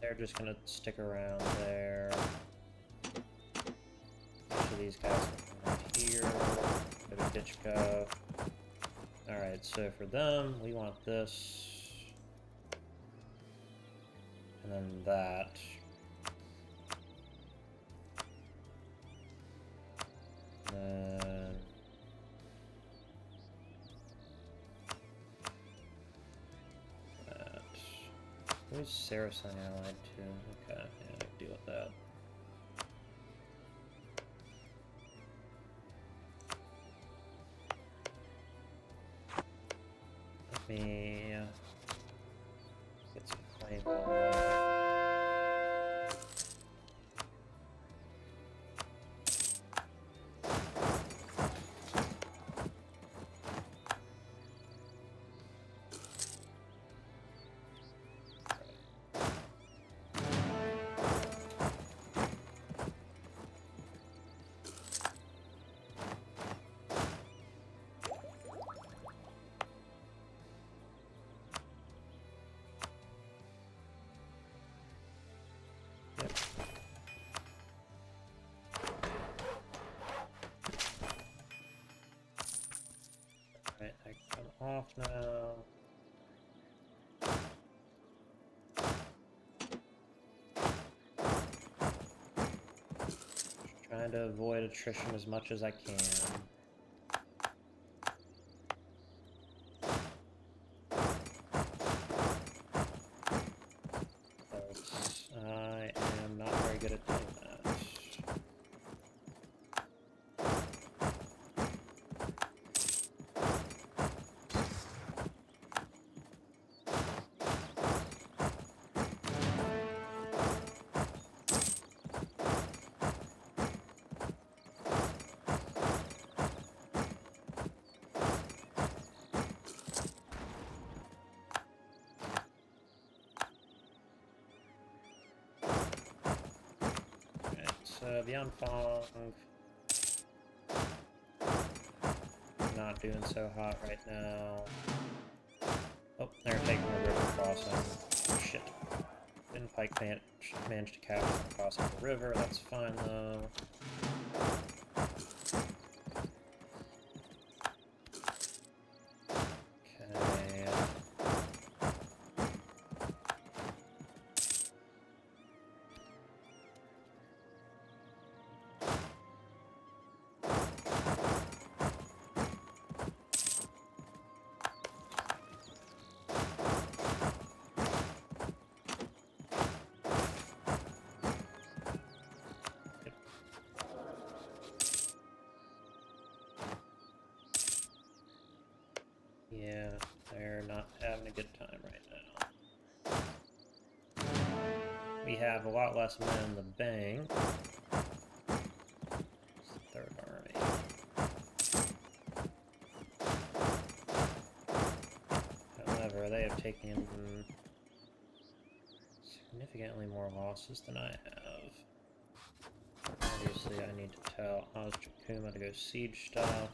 They're just gonna stick around there. Each of these guys come up here. Go to Ditchko. Alright, so for them, we want this. And then that. And then... that. Who's Saracen allied to? Okay, yeah, I can deal with that. Let me get some claim on that. off now. Trying to avoid attrition as much as I can. But I am not very good at doing that. Beyond Fong, not doing so hot right now. Oh, they're taking a river crossing. Shit. Didn't Pike manage to capture them crossing the river, that's fine though. Okay. Yeah, they're not having a good time right now. We have a lot less men in the bank. It's the Third Army. However, they have taken significantly more losses than I have. Obviously, I need to tell Oz Jakuma to go siege stuff.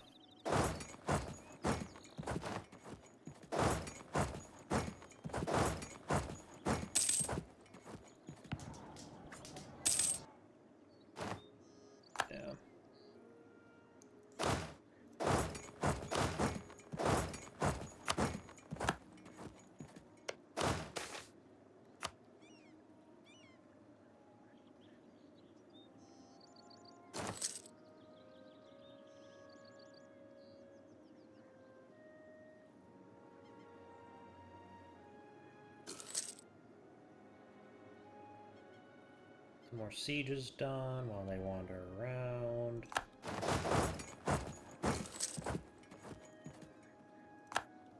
More sieges done while they wander around.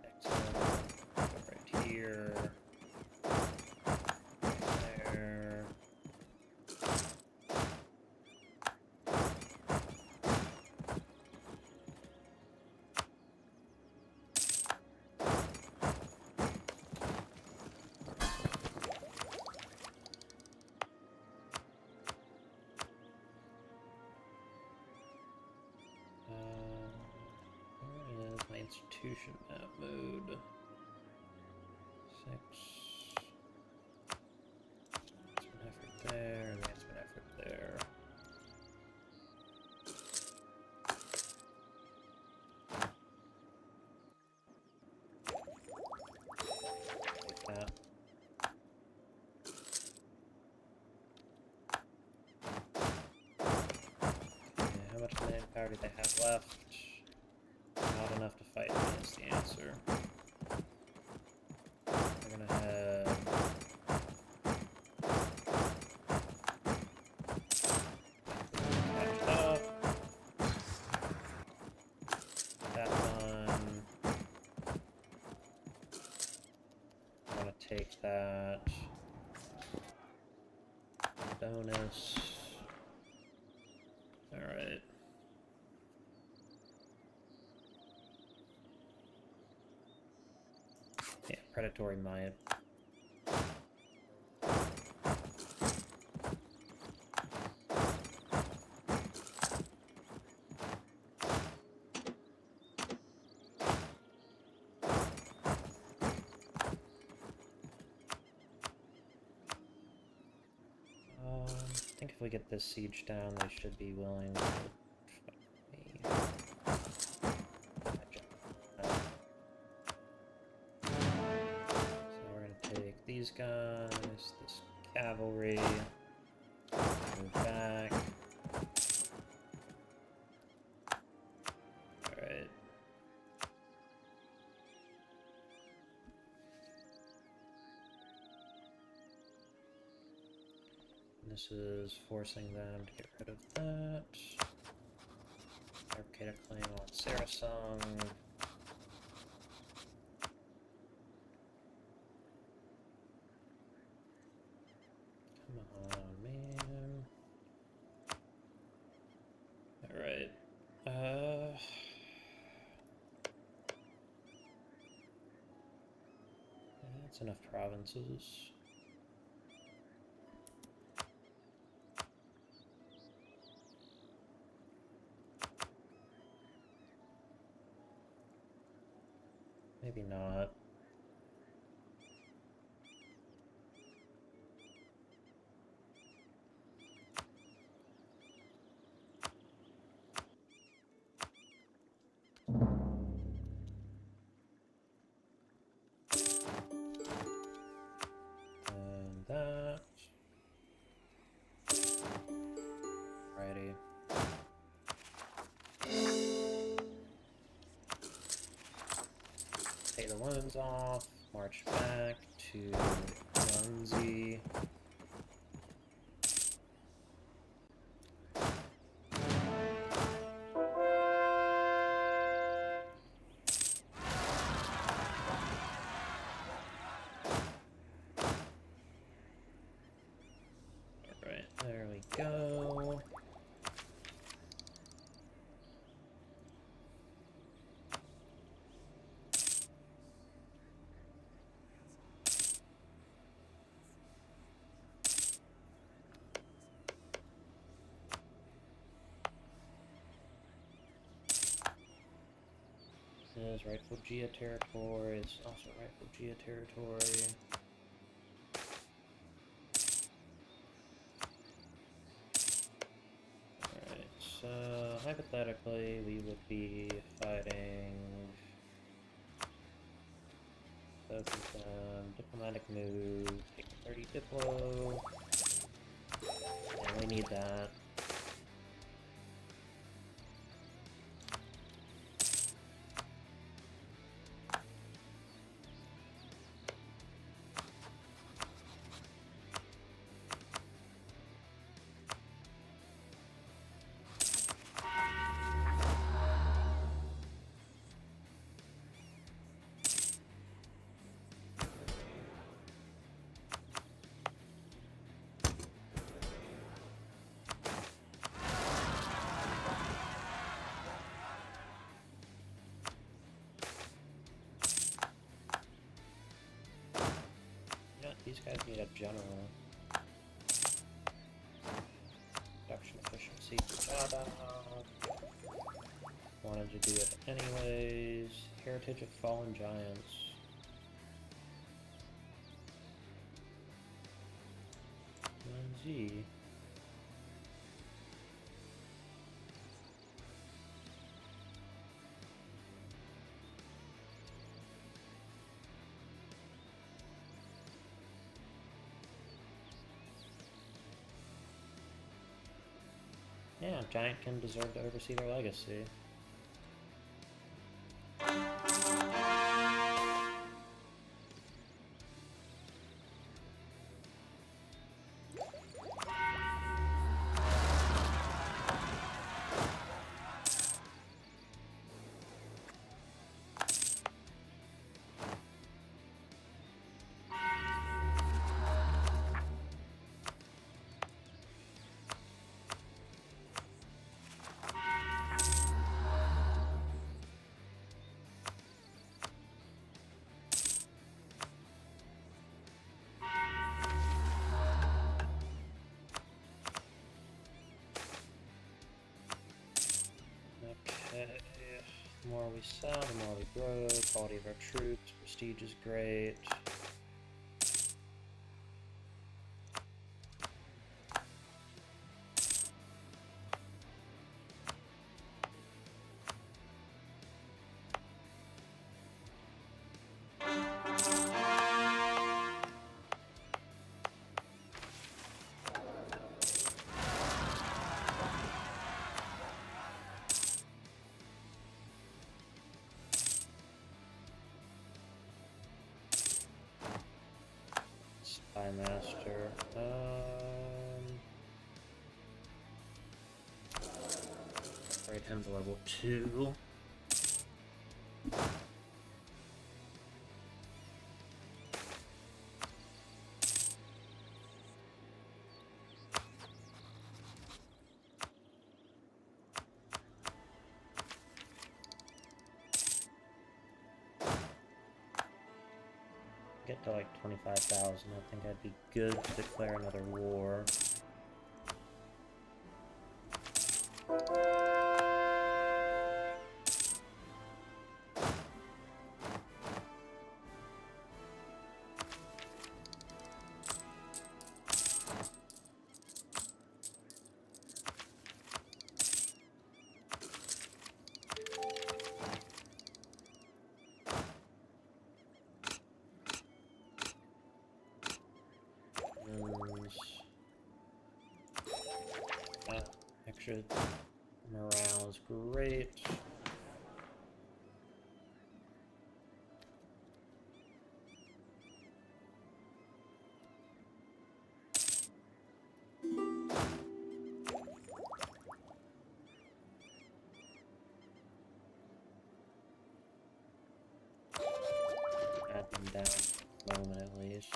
Excellent. Go right here. Right there. Where is my institution map mode? 6. Advancement effort there, advancement effort there. Like that. Okay, how much manpower do they have left? Not enough to fight me is the answer. We're gonna head... catch up. That one. I'm gonna take that. Bonus. Alright. Yeah, predatory might. I think if we get this siege down, they should be willing to fight me. these guys, this cavalry, move back. Alright. This is forcing them to get rid of that. Fabricate a claim on Sarasung. Come on, man. Alright. That's enough provinces. Maybe not. And that. Righty. Take the wounds off, march back to Yuanszi. Alright, there we go. This is rightful Jia territory, it's also rightful Jia territory. Alright, so hypothetically we would be fighting both of them. Diplomatic move, take 30 Diplo. And we need that. These guys need a general. Production efficiency. Jada. Wanted to do it anyways. Heritage of Fallen Giants. Yuanszi. Yeah, Giant can deserve to oversee their legacy. Okay, the more we sell, the more we grow, quality of our troops, prestige is great. Spy Master. Right him to level 2. Get to like 25,000, I think I'd be good to declare another war. Extra morale is great. Add them down for a moment at least.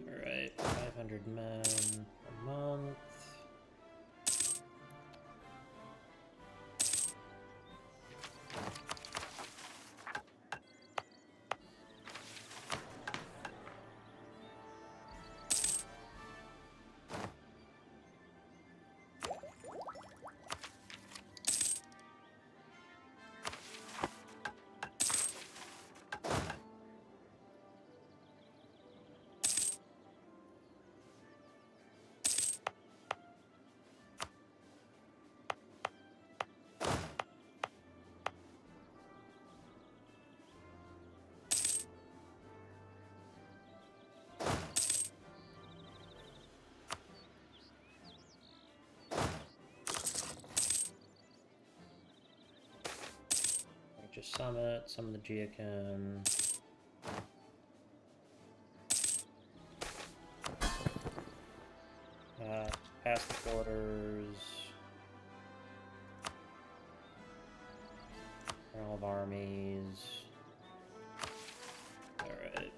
Alright, 500 men a month. Just summon the Geocan. Pass the quarters. Journal of Armies. Alright.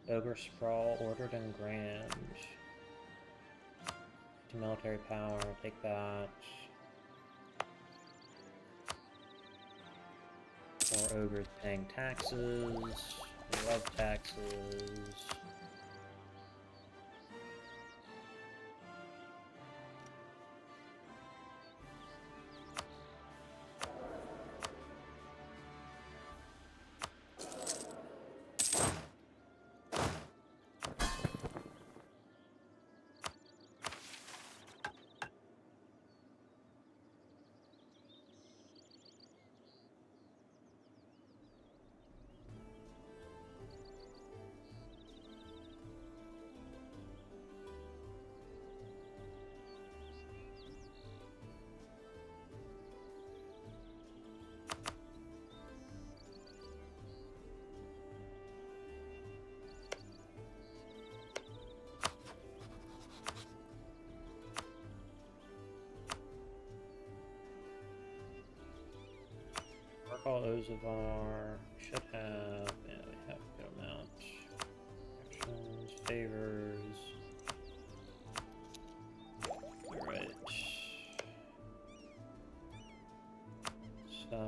Ogre Sprawl ordered and grand. To military power, take that. More ogres paying taxes. We love taxes. All Ozavar should have, yeah, we have a good amount. Actions, favors. Alright. So.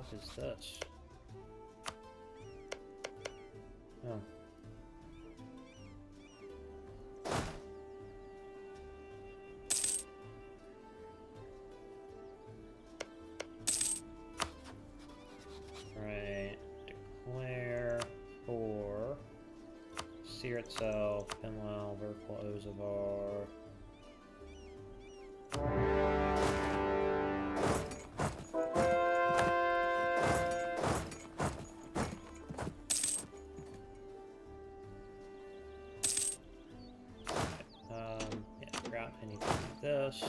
fuck is this? Oh. Right. Declare for Seer itself, Pinwell, Vertical Ozavar. Yeah, forgot I need to do this.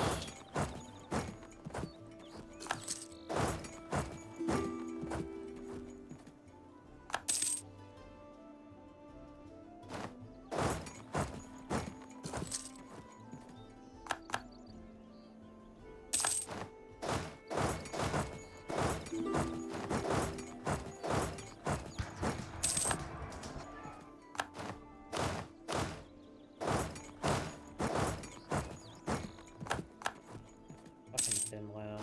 Pinwell.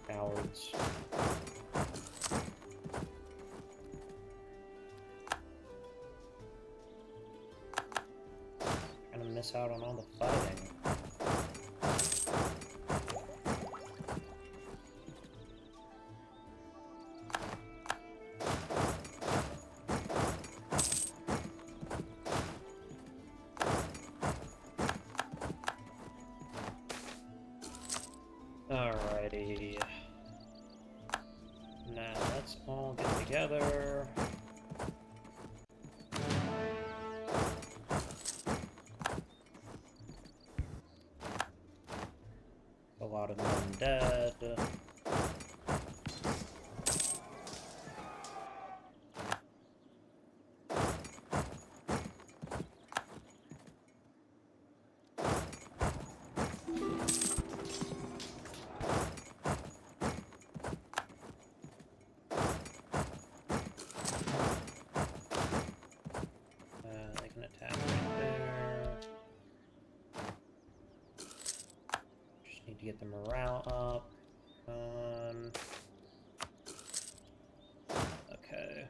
Cowards. Gonna miss out on all the fighting. Alrighty. Now let's all get together. A lot of them dead. They can attack right there. Just need to get the morale up. Okay.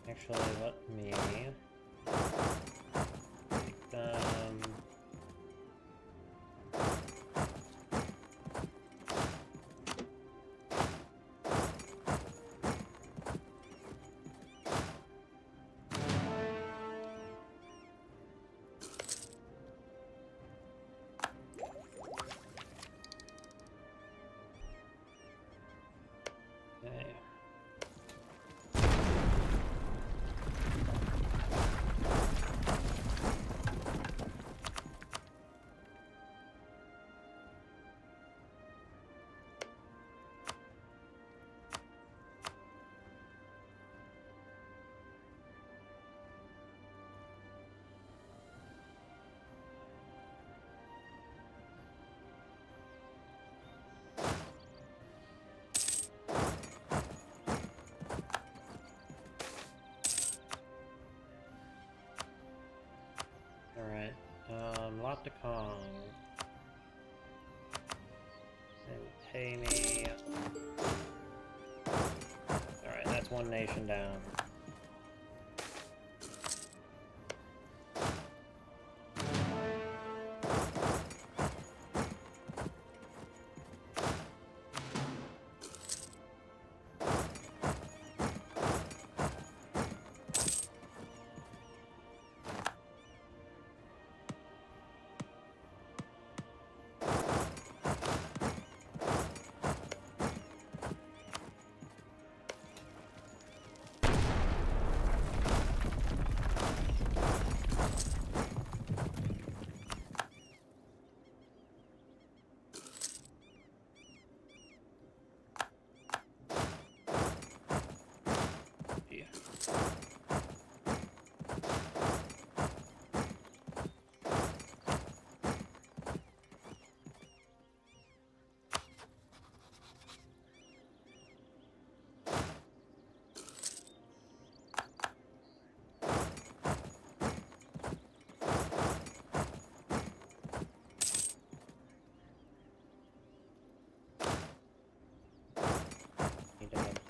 Actually, let me take them. Okay. Alright, Lopticon. And pay me. Alright, that's one nation down.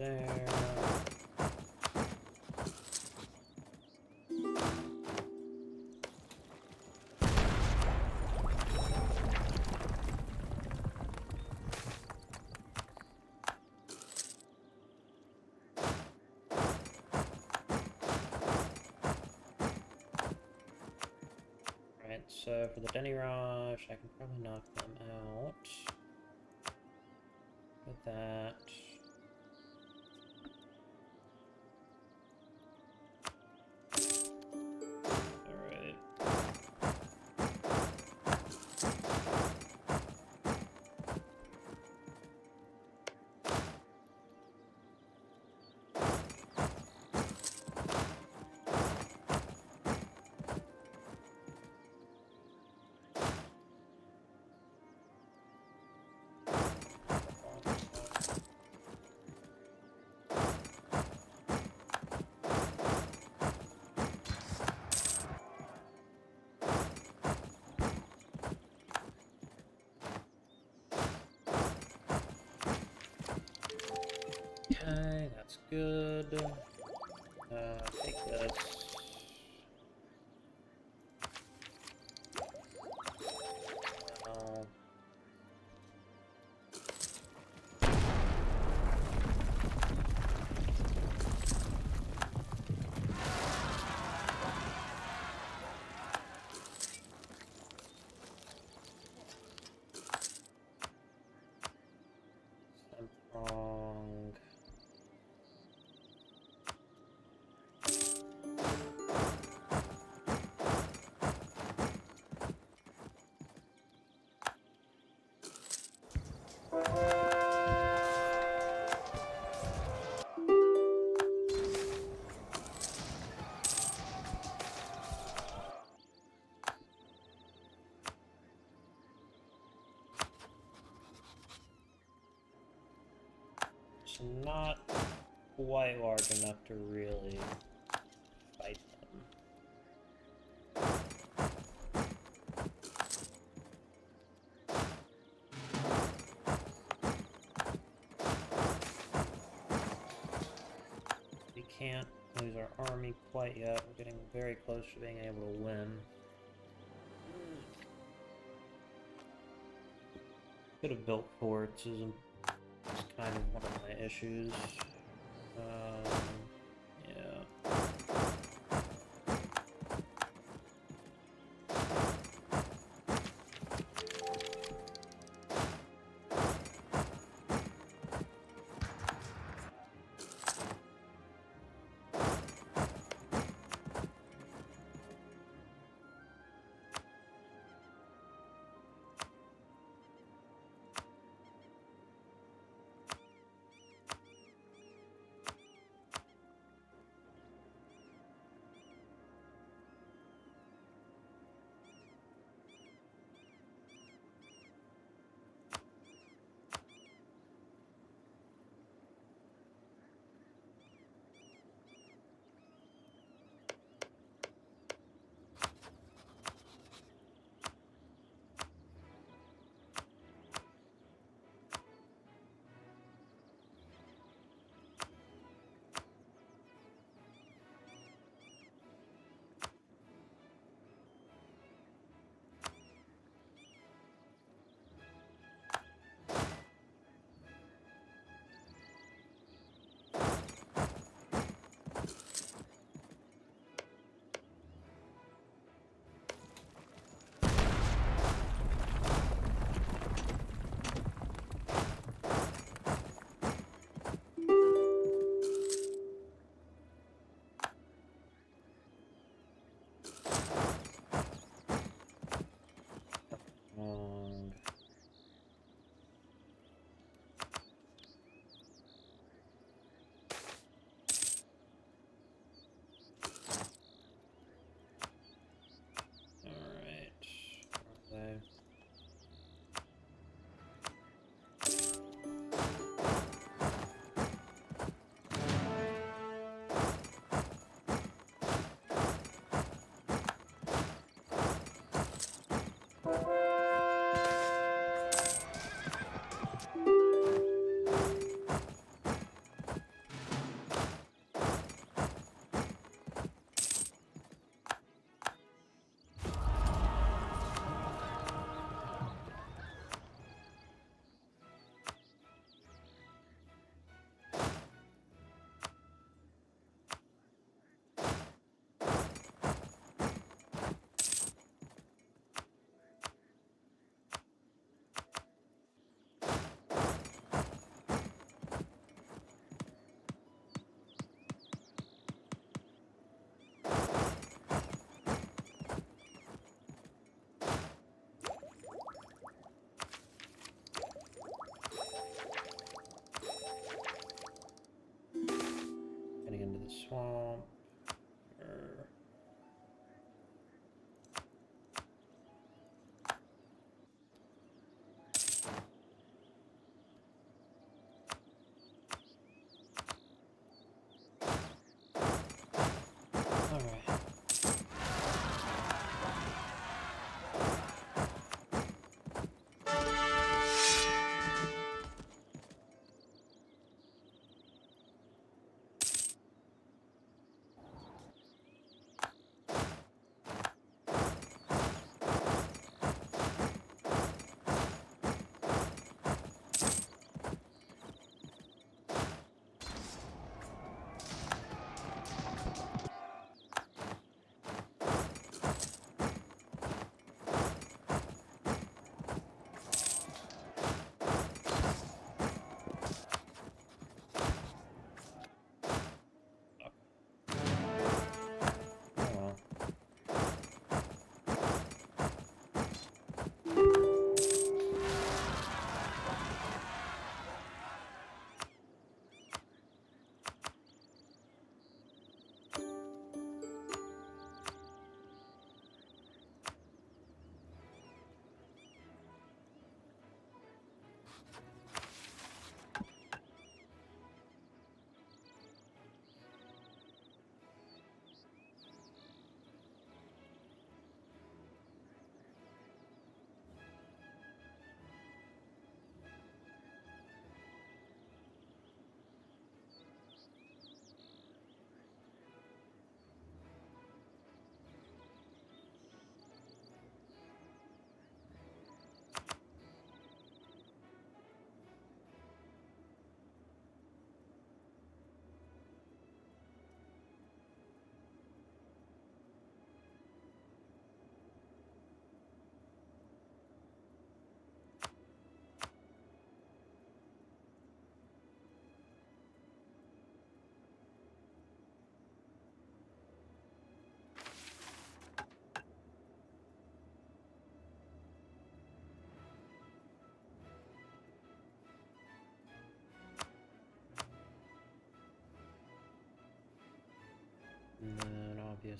there. Alright, so for the Denny Rush, I can probably knock them out with that. Alright. Okay, that's good. Take this. Now, wrong. It's not quite large enough to really fight them. We can't lose our army quite yet. We're getting very close to being able to win. Could have built forts is kind of one of my issues. Yeah.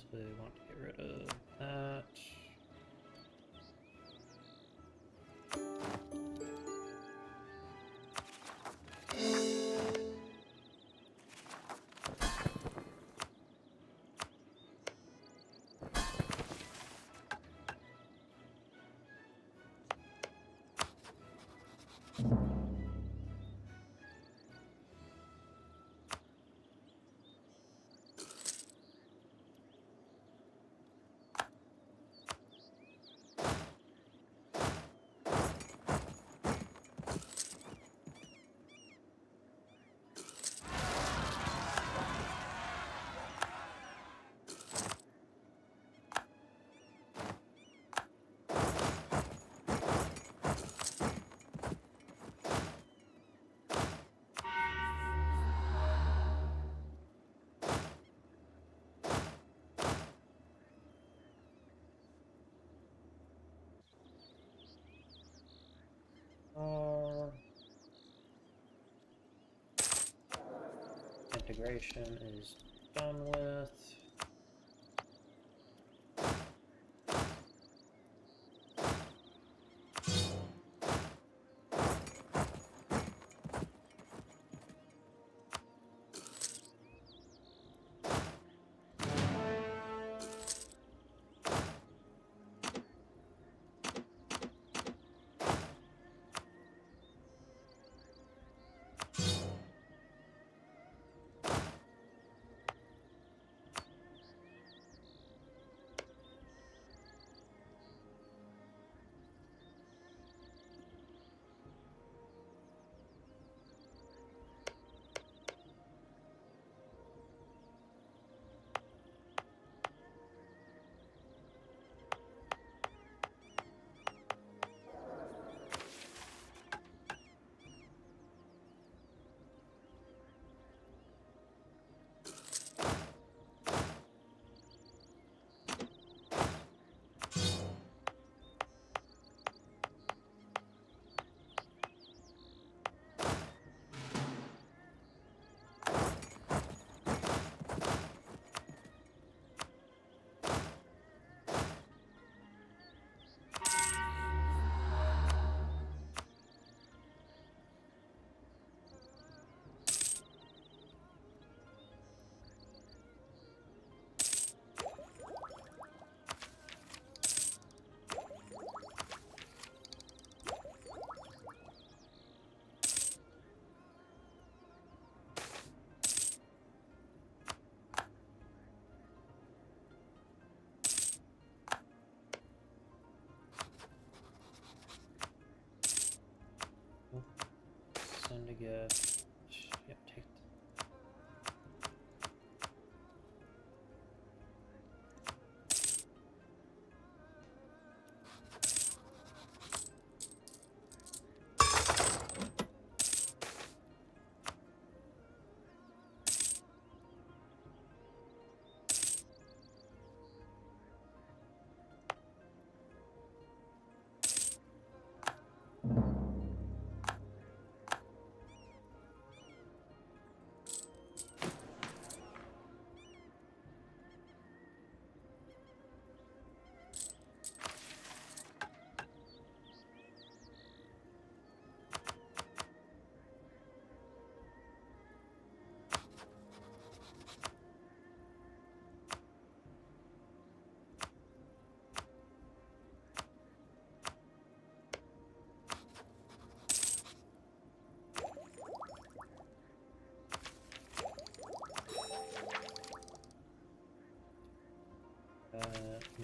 obviously want to get rid of that. Integration is done with. Send a gift. Yep, take.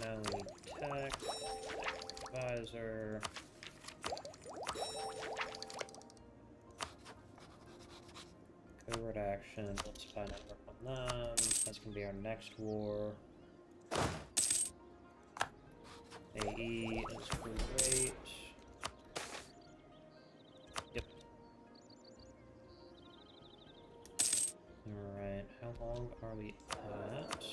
Now we need tech, advisor. Covert action, let's find out work on them. That's gonna be our next war. AE is great. Yep. Alright, how long are we at?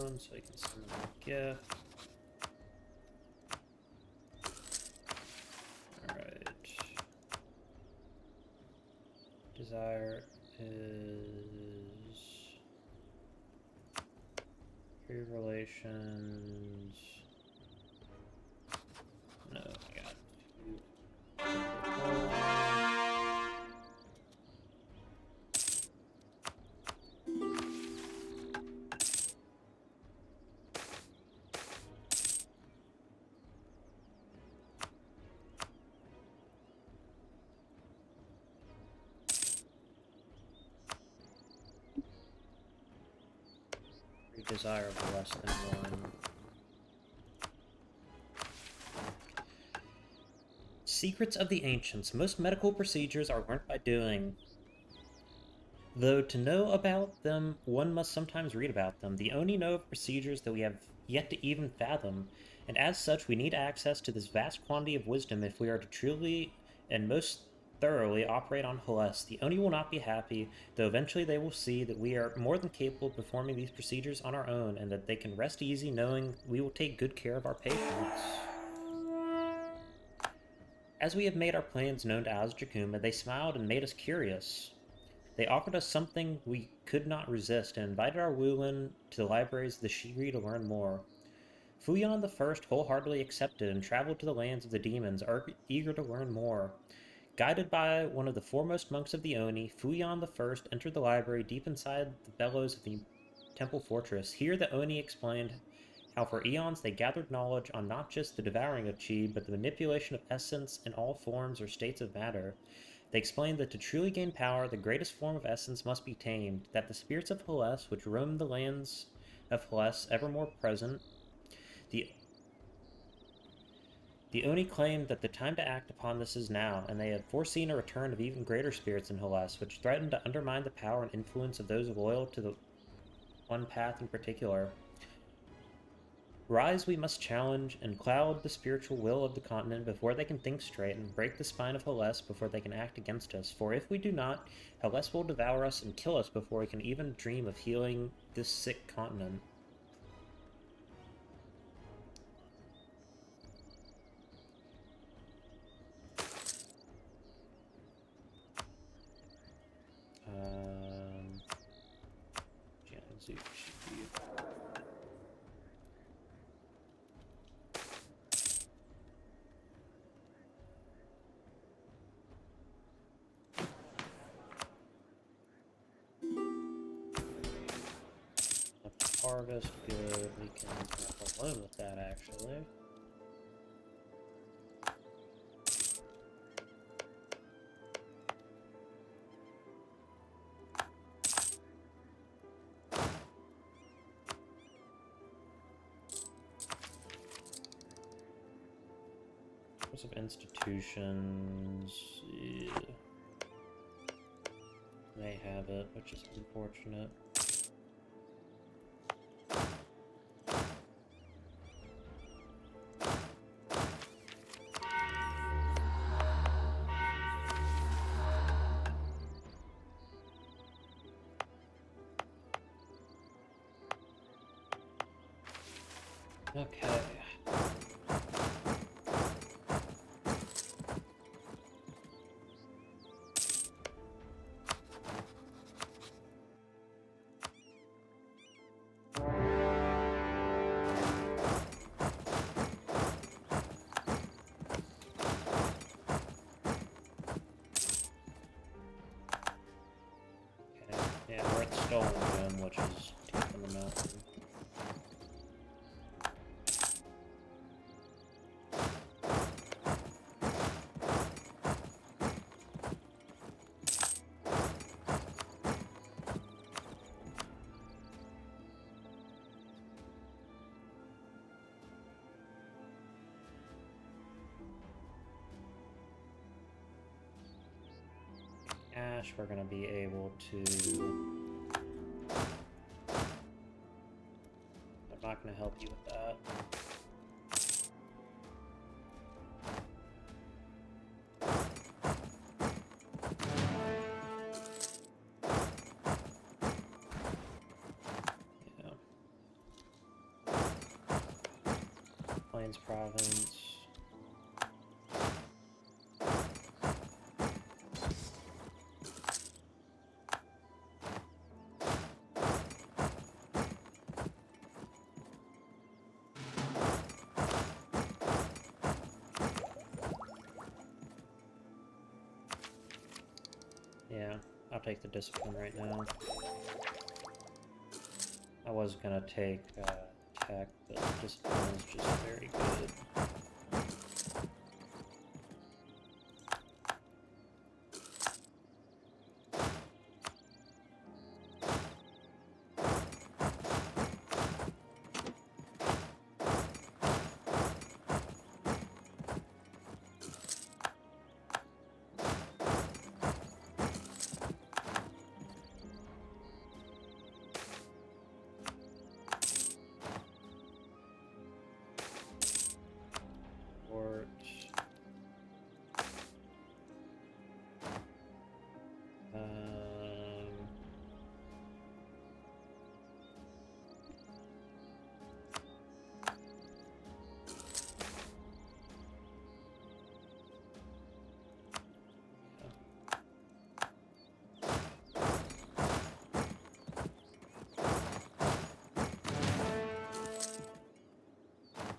phone so he can send them a gift. Alright. Desire is free relations. No, I got you. Desirable less than one. Secrets of the Ancients. Most medical procedures are learnt by doing. Though to know about them, one must sometimes read about them. The Oni know of procedures that we have yet to even fathom, and as such we need access to this vast quantity of wisdom if we are to truly and most thoroughly operate on Haless. The Oni will not be happy, though eventually they will see that we are more than capable of performing these procedures on our own, and that they can rest easy knowing we will take good care of our patients. As we have made our plans known to Azjakuma, they smiled and made us curious. They offered us something we could not resist and invited our Wulin to the libraries of the Shiri to learn more. Fuyan the First wholeheartedly accepted and traveled to the lands of the demons, eager to learn more. Guided by one of the foremost monks of the Oni, Fuyan the First entered the library deep inside the bellows of the temple fortress. Here the Oni explained how for eons they gathered knowledge on not just the devouring of chi, but the manipulation of essence in all forms or states of matter. They explained that to truly gain power, the greatest form of essence must be tamed, that the spirits of Haless, which roam the lands of Haless, ever more present, the Oni claimed that the time to act upon this is now, and they had foreseen a return of even greater spirits in Haless, which threatened to undermine the power and influence of those loyal to the one path in particular. Rise we must challenge and cloud the spiritual will of the continent before they can think straight, and break the spine of Haless before they can act against us. For if we do not, Haless will devour us and kill us before we can even dream of healing this sick continent. Yuanszi should be... Harvest, good. We can have alone with that, actually. Lots of institutions. Yeah. They have it, which is unfortunate. Okay. Yeah, we're at Stolen Gem, which is deep in the mountain. Ash, we're gonna be able to... I'm not gonna help you with that. Yeah. Plains Province. Yeah, I'll take the discipline right now. I was gonna take tech, but discipline is just very good.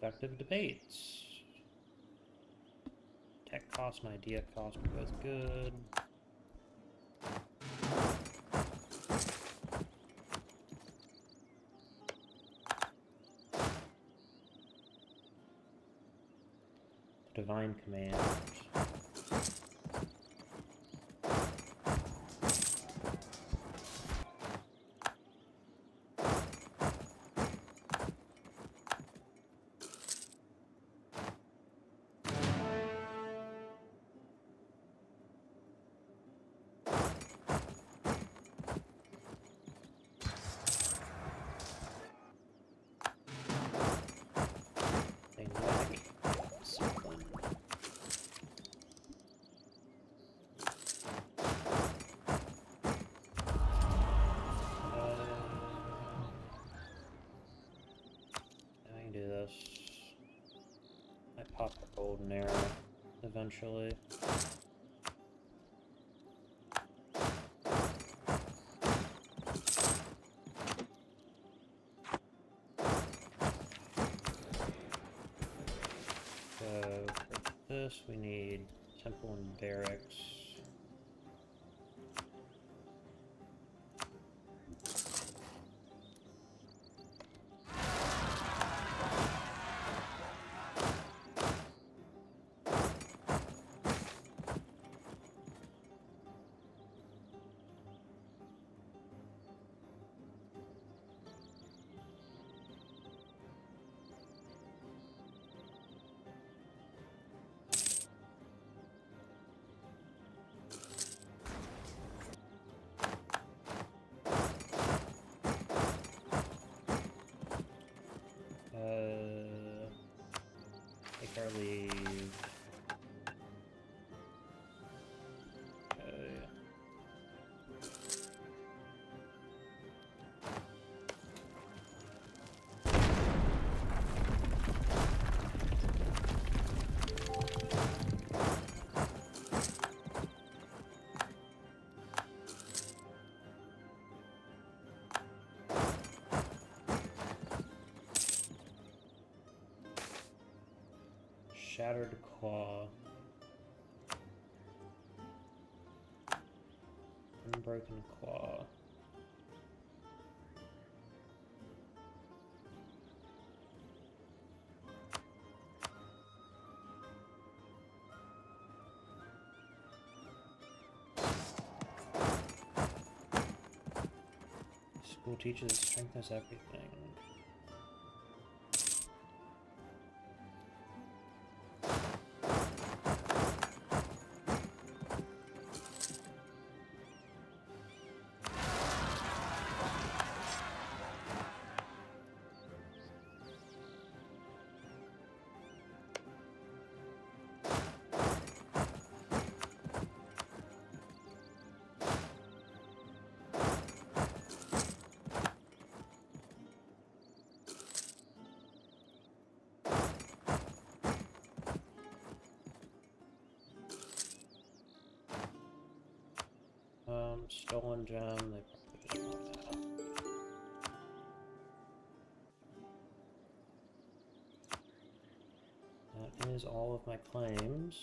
Productive debates. Tech cost and idea cost are both good. Divine command. Do this. I pop the golden arrow eventually. So for this we need temple and barracks. Take our leave. Okay. Shattered claw. Unbroken claw. School teaches strength is everything. Stolen gem, they probably just want that. That is all of my claims.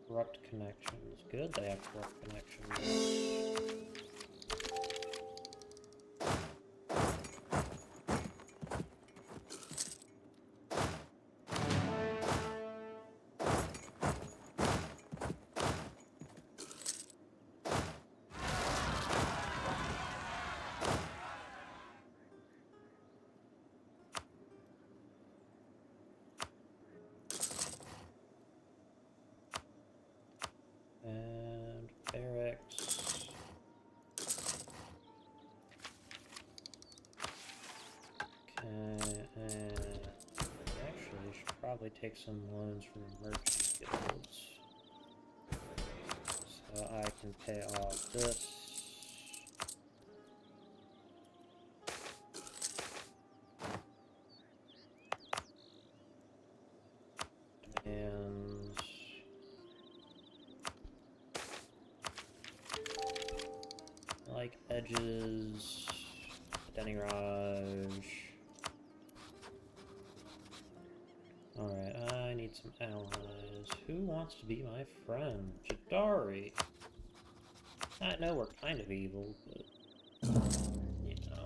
Corrupt connections. Good, they have corrupt connections. And barracks. Okay, and actually should probably take some loans from merchant guilds. So I can pay off this. Demands. Like edges, Denny Raj. Alright, I need some allies. Who wants to be my friend? Jadari. I know we're kind of evil, but you know.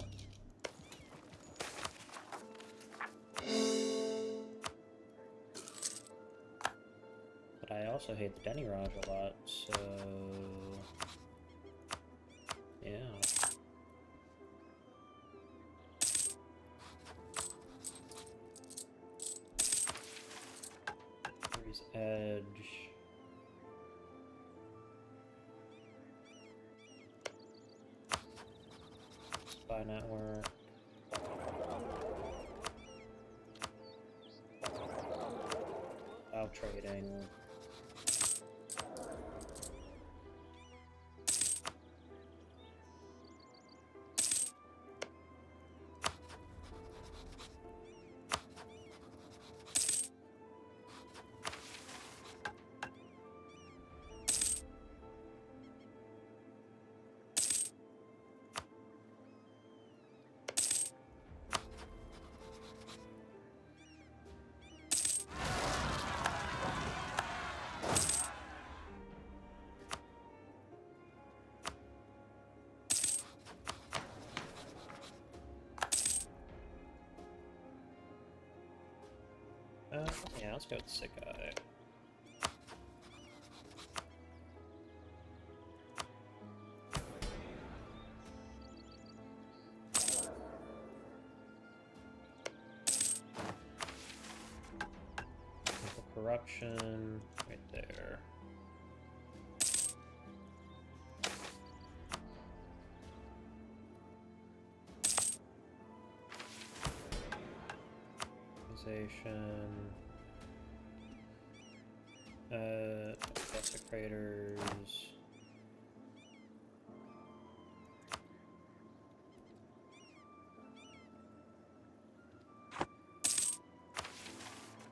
But I also hate the Denny Raj a lot, so yeah. Here's Edge. Spy network. Out trading. Yeah, let's go with Sick Eye. Corruption, right there. Organization. Desecrators.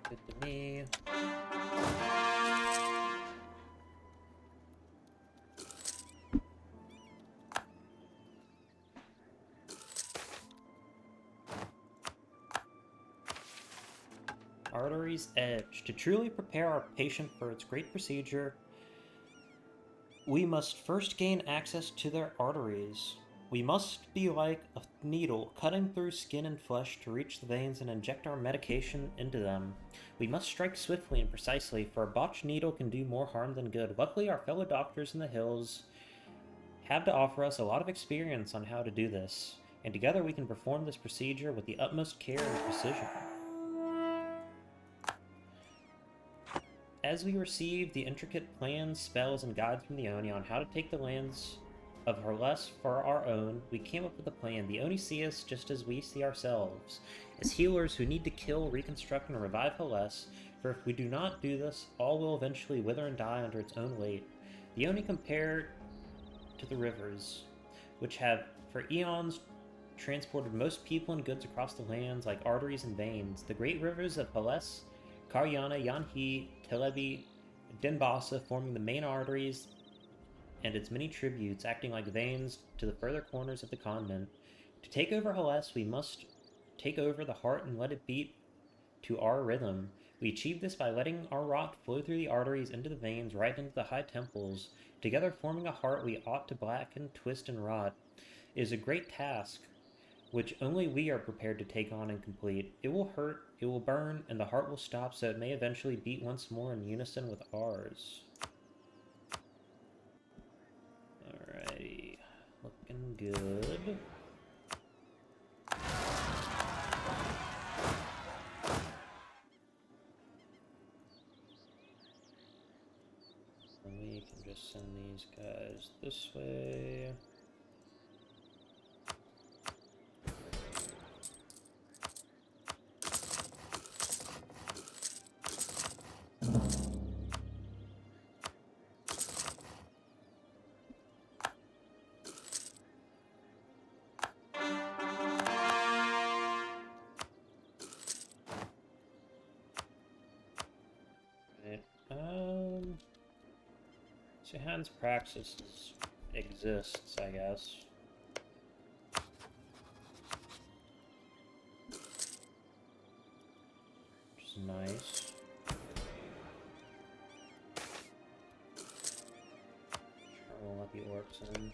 Good to me. Arteries Edge. To truly prepare our patient for its great procedure, we must first gain access to their arteries. We must be like a needle cutting through skin and flesh to reach the veins and inject our medication into them. We must strike swiftly and precisely, for a botched needle can do more harm than good. Luckily, our fellow doctors in the hills have to offer us a lot of experience on how to do this, and together we can perform this procedure with the utmost care and precision. As we received the intricate plans, spells, and guides from the Oni on how to take the lands of Haless for our own, we came up with a plan. The Oni see us just as we see ourselves. as healers who need to kill, reconstruct, and revive Haless, for if we do not do this, all will eventually wither and die under its own weight. The only compared to the rivers, which have for eons transported most people and goods across the lands like arteries and veins. The great rivers of Haless, Karyana, Yanhi, Telebi, and Denbasa forming the main arteries, and its many tributes acting like veins to the further corners of the continent. To take over Haless, we must take over the heart and let it beat to our rhythm. We achieve this by letting our rot flow through the arteries into the veins, right into the high temples, together forming a heart we ought to blacken, twist, and rot. It is a great task, which only we are prepared to take on and complete. It will hurt, it will burn, and the heart will stop so it may eventually beat once more in unison with ours. Alrighty, looking good. We can just send these guys this way. So Hans Praxis exists, I guess. Which is nice. Sure, we'll let the orcs in.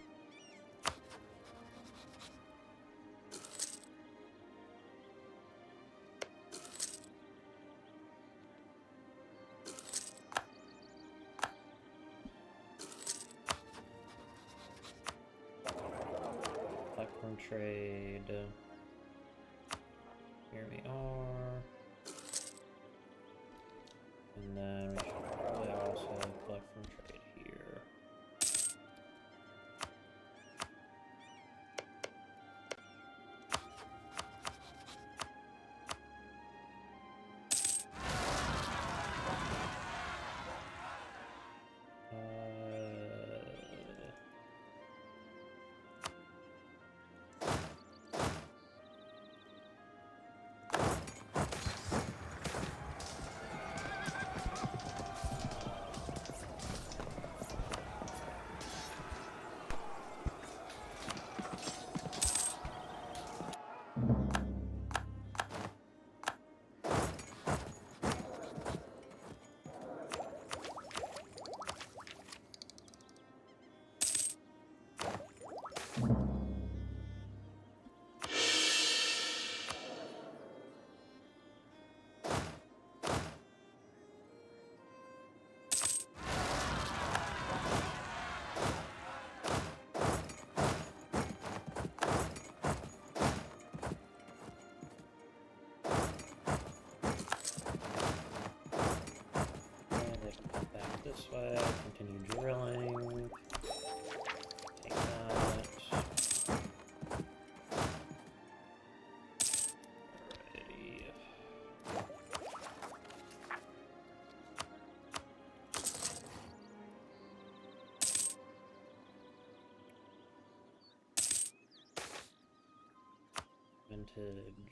Trade. Here we are. And then we should probably also collect from trade here. This way, continue drilling. Take that. Alrighty. Vintage.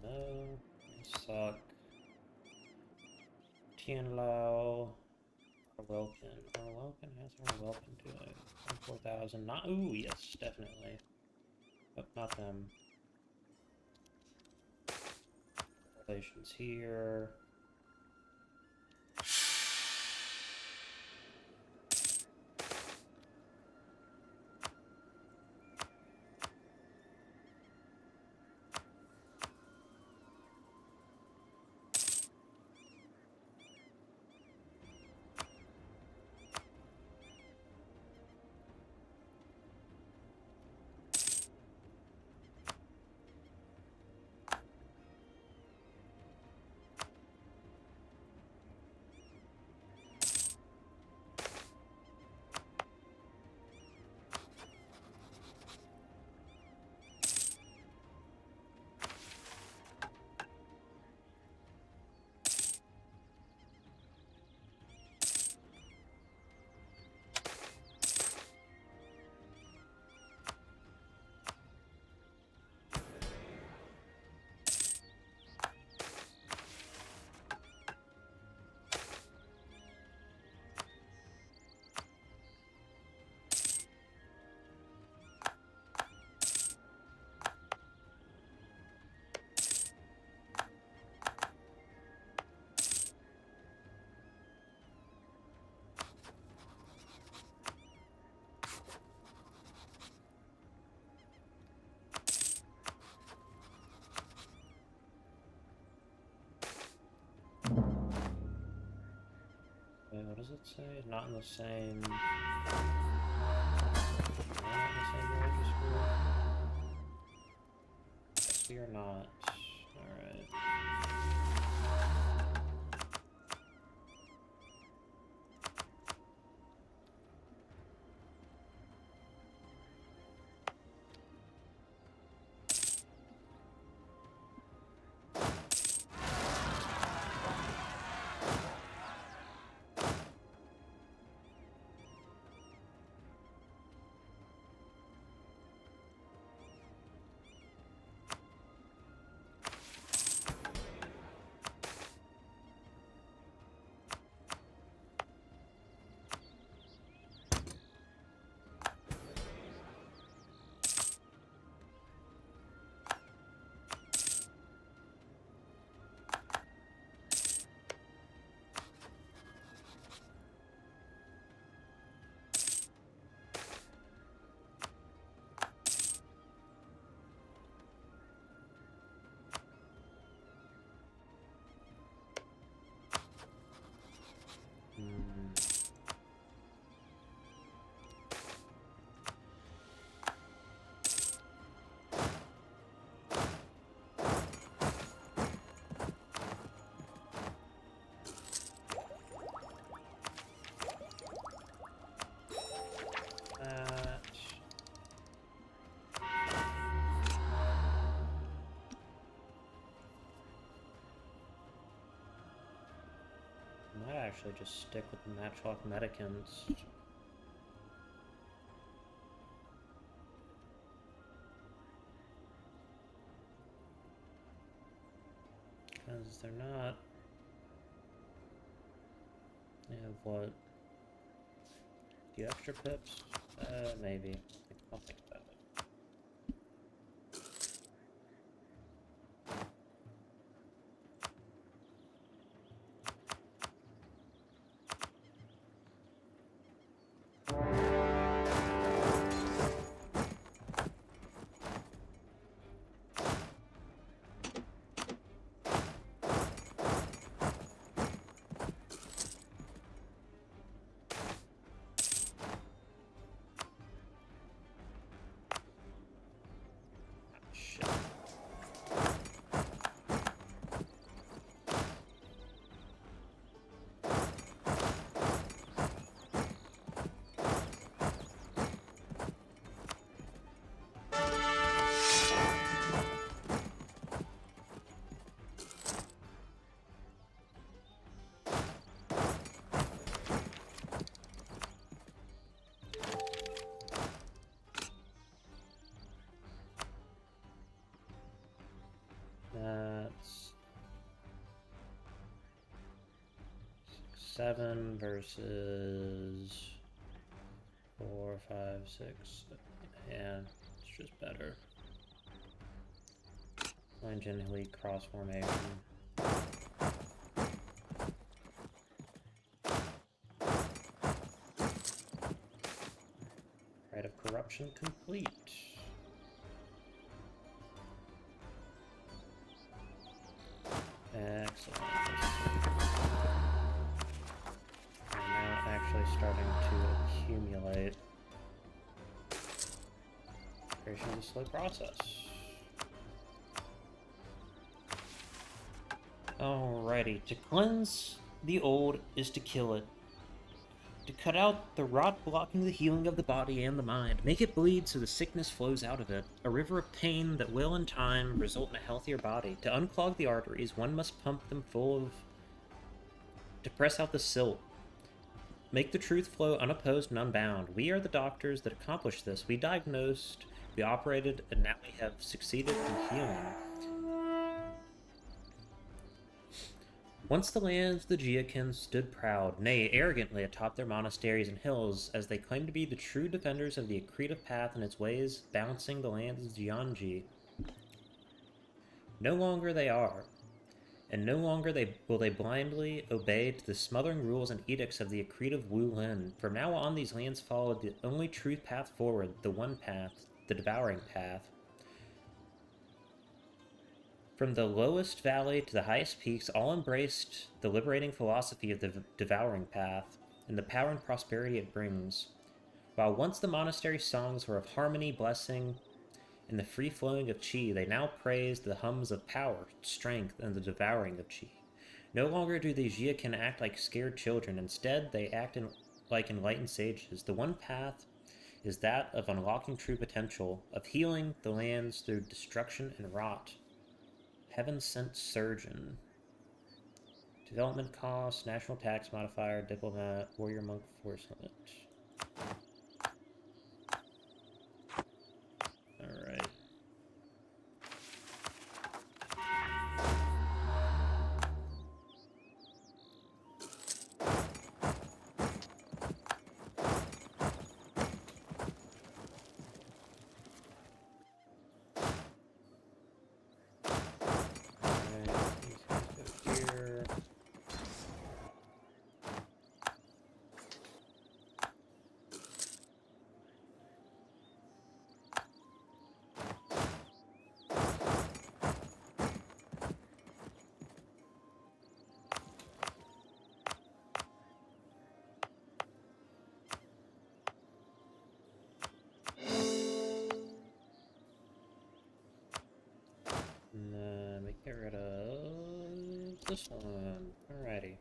No. Suck. Tianlao. Welkin. Welkin has Welkin to 4,000. Not. Ooh, yes, definitely. But not them. Relations here. does it say? Not in the same... Not in the same religious group? Yes, we are not. Alright. I might actually just stick with the Matchlock Medicants. Because they're not... They have what? Do you extra pips? Maybe. I'll think about it. That's 7 versus 4, 5, 6. Yeah, it's just better. Engine elite cross formation. Rite of corruption complete. Excellent. We're now actually starting to accumulate. Creation is a slow process. Alrighty, to cleanse the old is to kill it. To cut out the rot blocking the healing of the body and the mind. Make it bleed so the sickness flows out of it. A river of pain that will, in time, result in a healthier body. To unclog the arteries, one must pump them full of... to press out the silt. Make the truth flow unopposed and unbound. We are the doctors that accomplished this. We diagnosed, we operated, and now we have succeeded in healing. Once the lands of the Geokin stood proud, nay, arrogantly atop their monasteries and hills, as they claimed to be the true defenders of the accretive path and its ways, balancing the lands of Yuanszi. No longer they are, and no longer will they blindly obey to the smothering rules and edicts of the accretive Wu Lin. From now on, these lands follow the only true path forward, the one path, the devouring path. From the lowest valley to the highest peaks, all embraced the liberating philosophy of the devouring path. and the power and prosperity it brings. While once the monastery songs were of harmony, blessing, and the free flowing of chi, they now praise the hums of power, strength, and the devouring of chi. No longer do the Jiakan act like scared children. Instead, they act like enlightened sages. The one path is that of unlocking true potential, of healing the lands through destruction and rot. Heaven sent surgeon. Development cost, national tax modifier, diplomat, warrior monk force limit. Alright. Get rid of this one. Alrighty.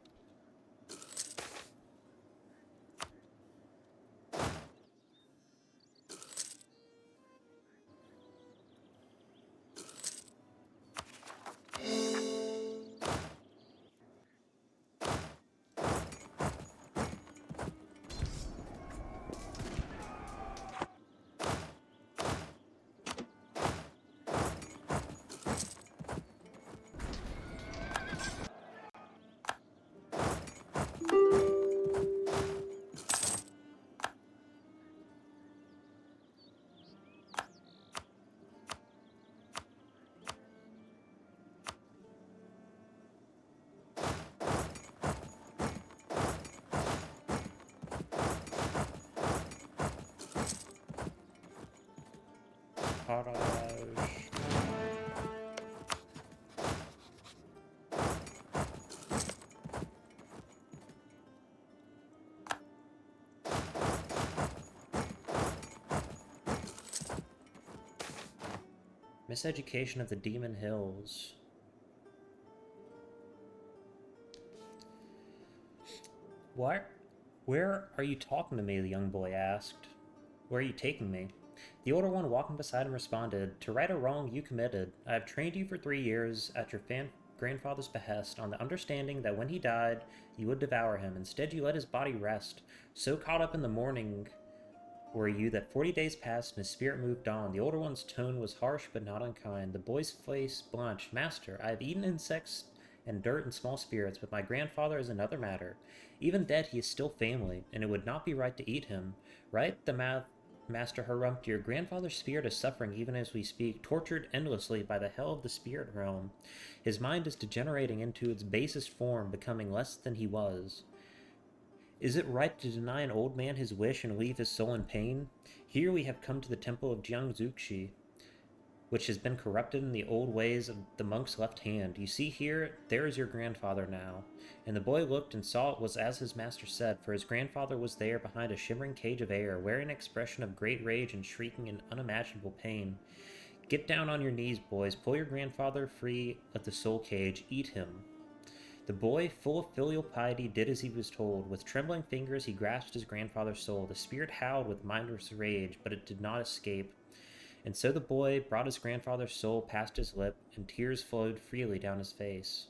Miseducation of the Demon Hills. What? Where are you talking to me? The young boy asked. Where are you taking me? The older one walking beside him responded, To right a wrong you committed. I have trained you for 3 years at your grandfather's behest, on the understanding that when he died, you would devour him. Instead, you let his body rest. So caught up in the mourning were you that 40 days passed and his spirit moved on. The older one's tone was harsh but not unkind. The boy's face blanched. Master, I have eaten insects and dirt and small spirits, but my grandfather is another matter. Even dead, he is still family, and it would not be right to eat him. Right? The Master harumphed, Your grandfather's spirit is suffering even as we speak, tortured endlessly by the hell of the spirit realm. His mind is degenerating into its basest form, becoming less than he was. Is it right to deny an old man his wish and leave his soul in pain? Here we have come to the temple of Jiangzuxi, which has been corrupted in the old ways of the monk's left hand. You see here, there is your grandfather now. And the boy looked and saw it was as his master said, for his grandfather was there behind a shimmering cage of air, wearing an expression of great rage and shrieking in unimaginable pain. Get down on your knees, boys. Pull your grandfather free of the soul cage. Eat him. The boy, full of filial piety, did as he was told. With trembling fingers he grasped his grandfather's soul. The spirit howled with mindless rage, but it did not escape. And so the boy brought his grandfather's soul past his lip, and tears flowed freely down his face.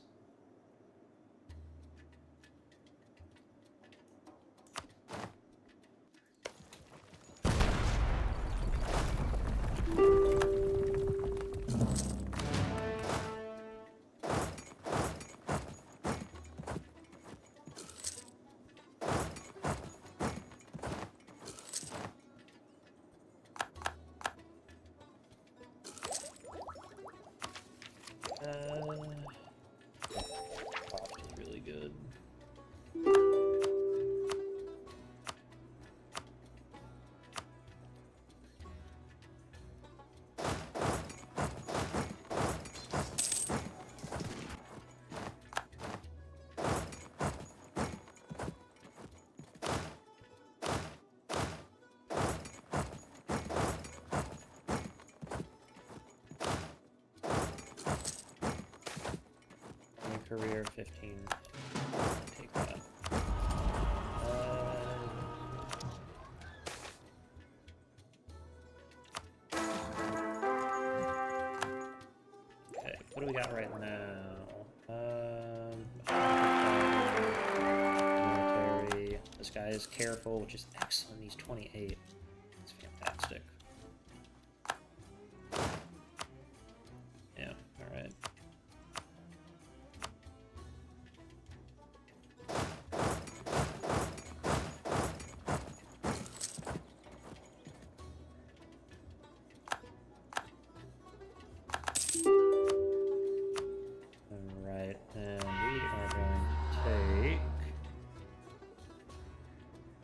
career 15. Take that. Okay, what do we got right now? Military. This guy is careful, which is excellent. He's 28. That's fantastic. Yeah, alright. Alright, and we are going to take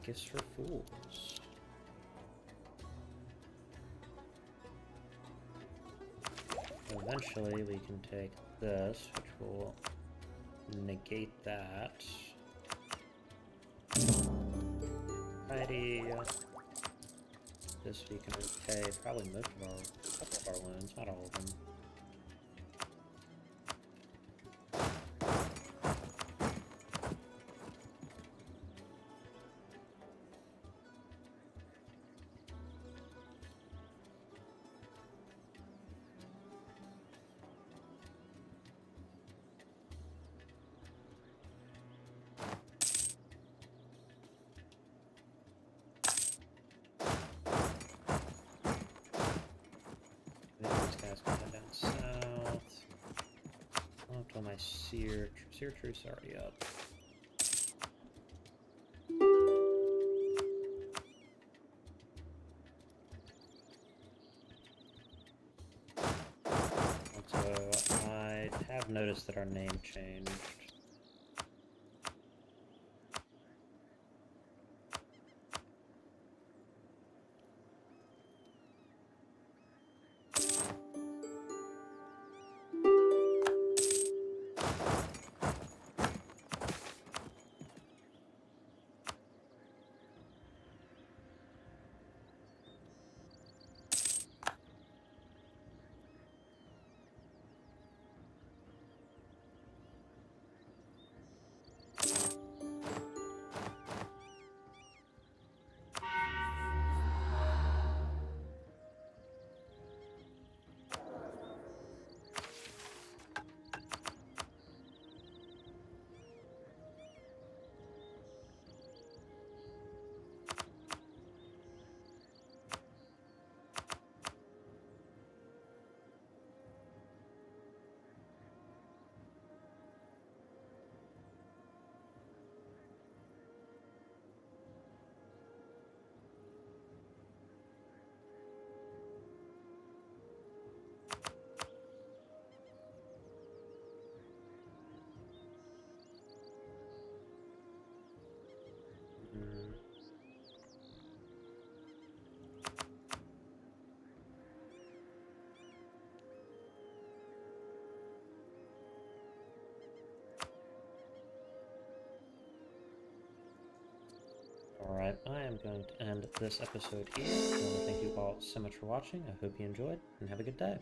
Gifts for Fools. Eventually we can take this, which will negate that. Righty. This we can repay probably most of a couple of our loans, not all of them. These guys can head down south. I'll have to my seer truce already up. Also, I have noticed that our name changed. Alright, I am going to end this episode here. I want to thank you all so much for watching. I hope you enjoyed, and have a good day.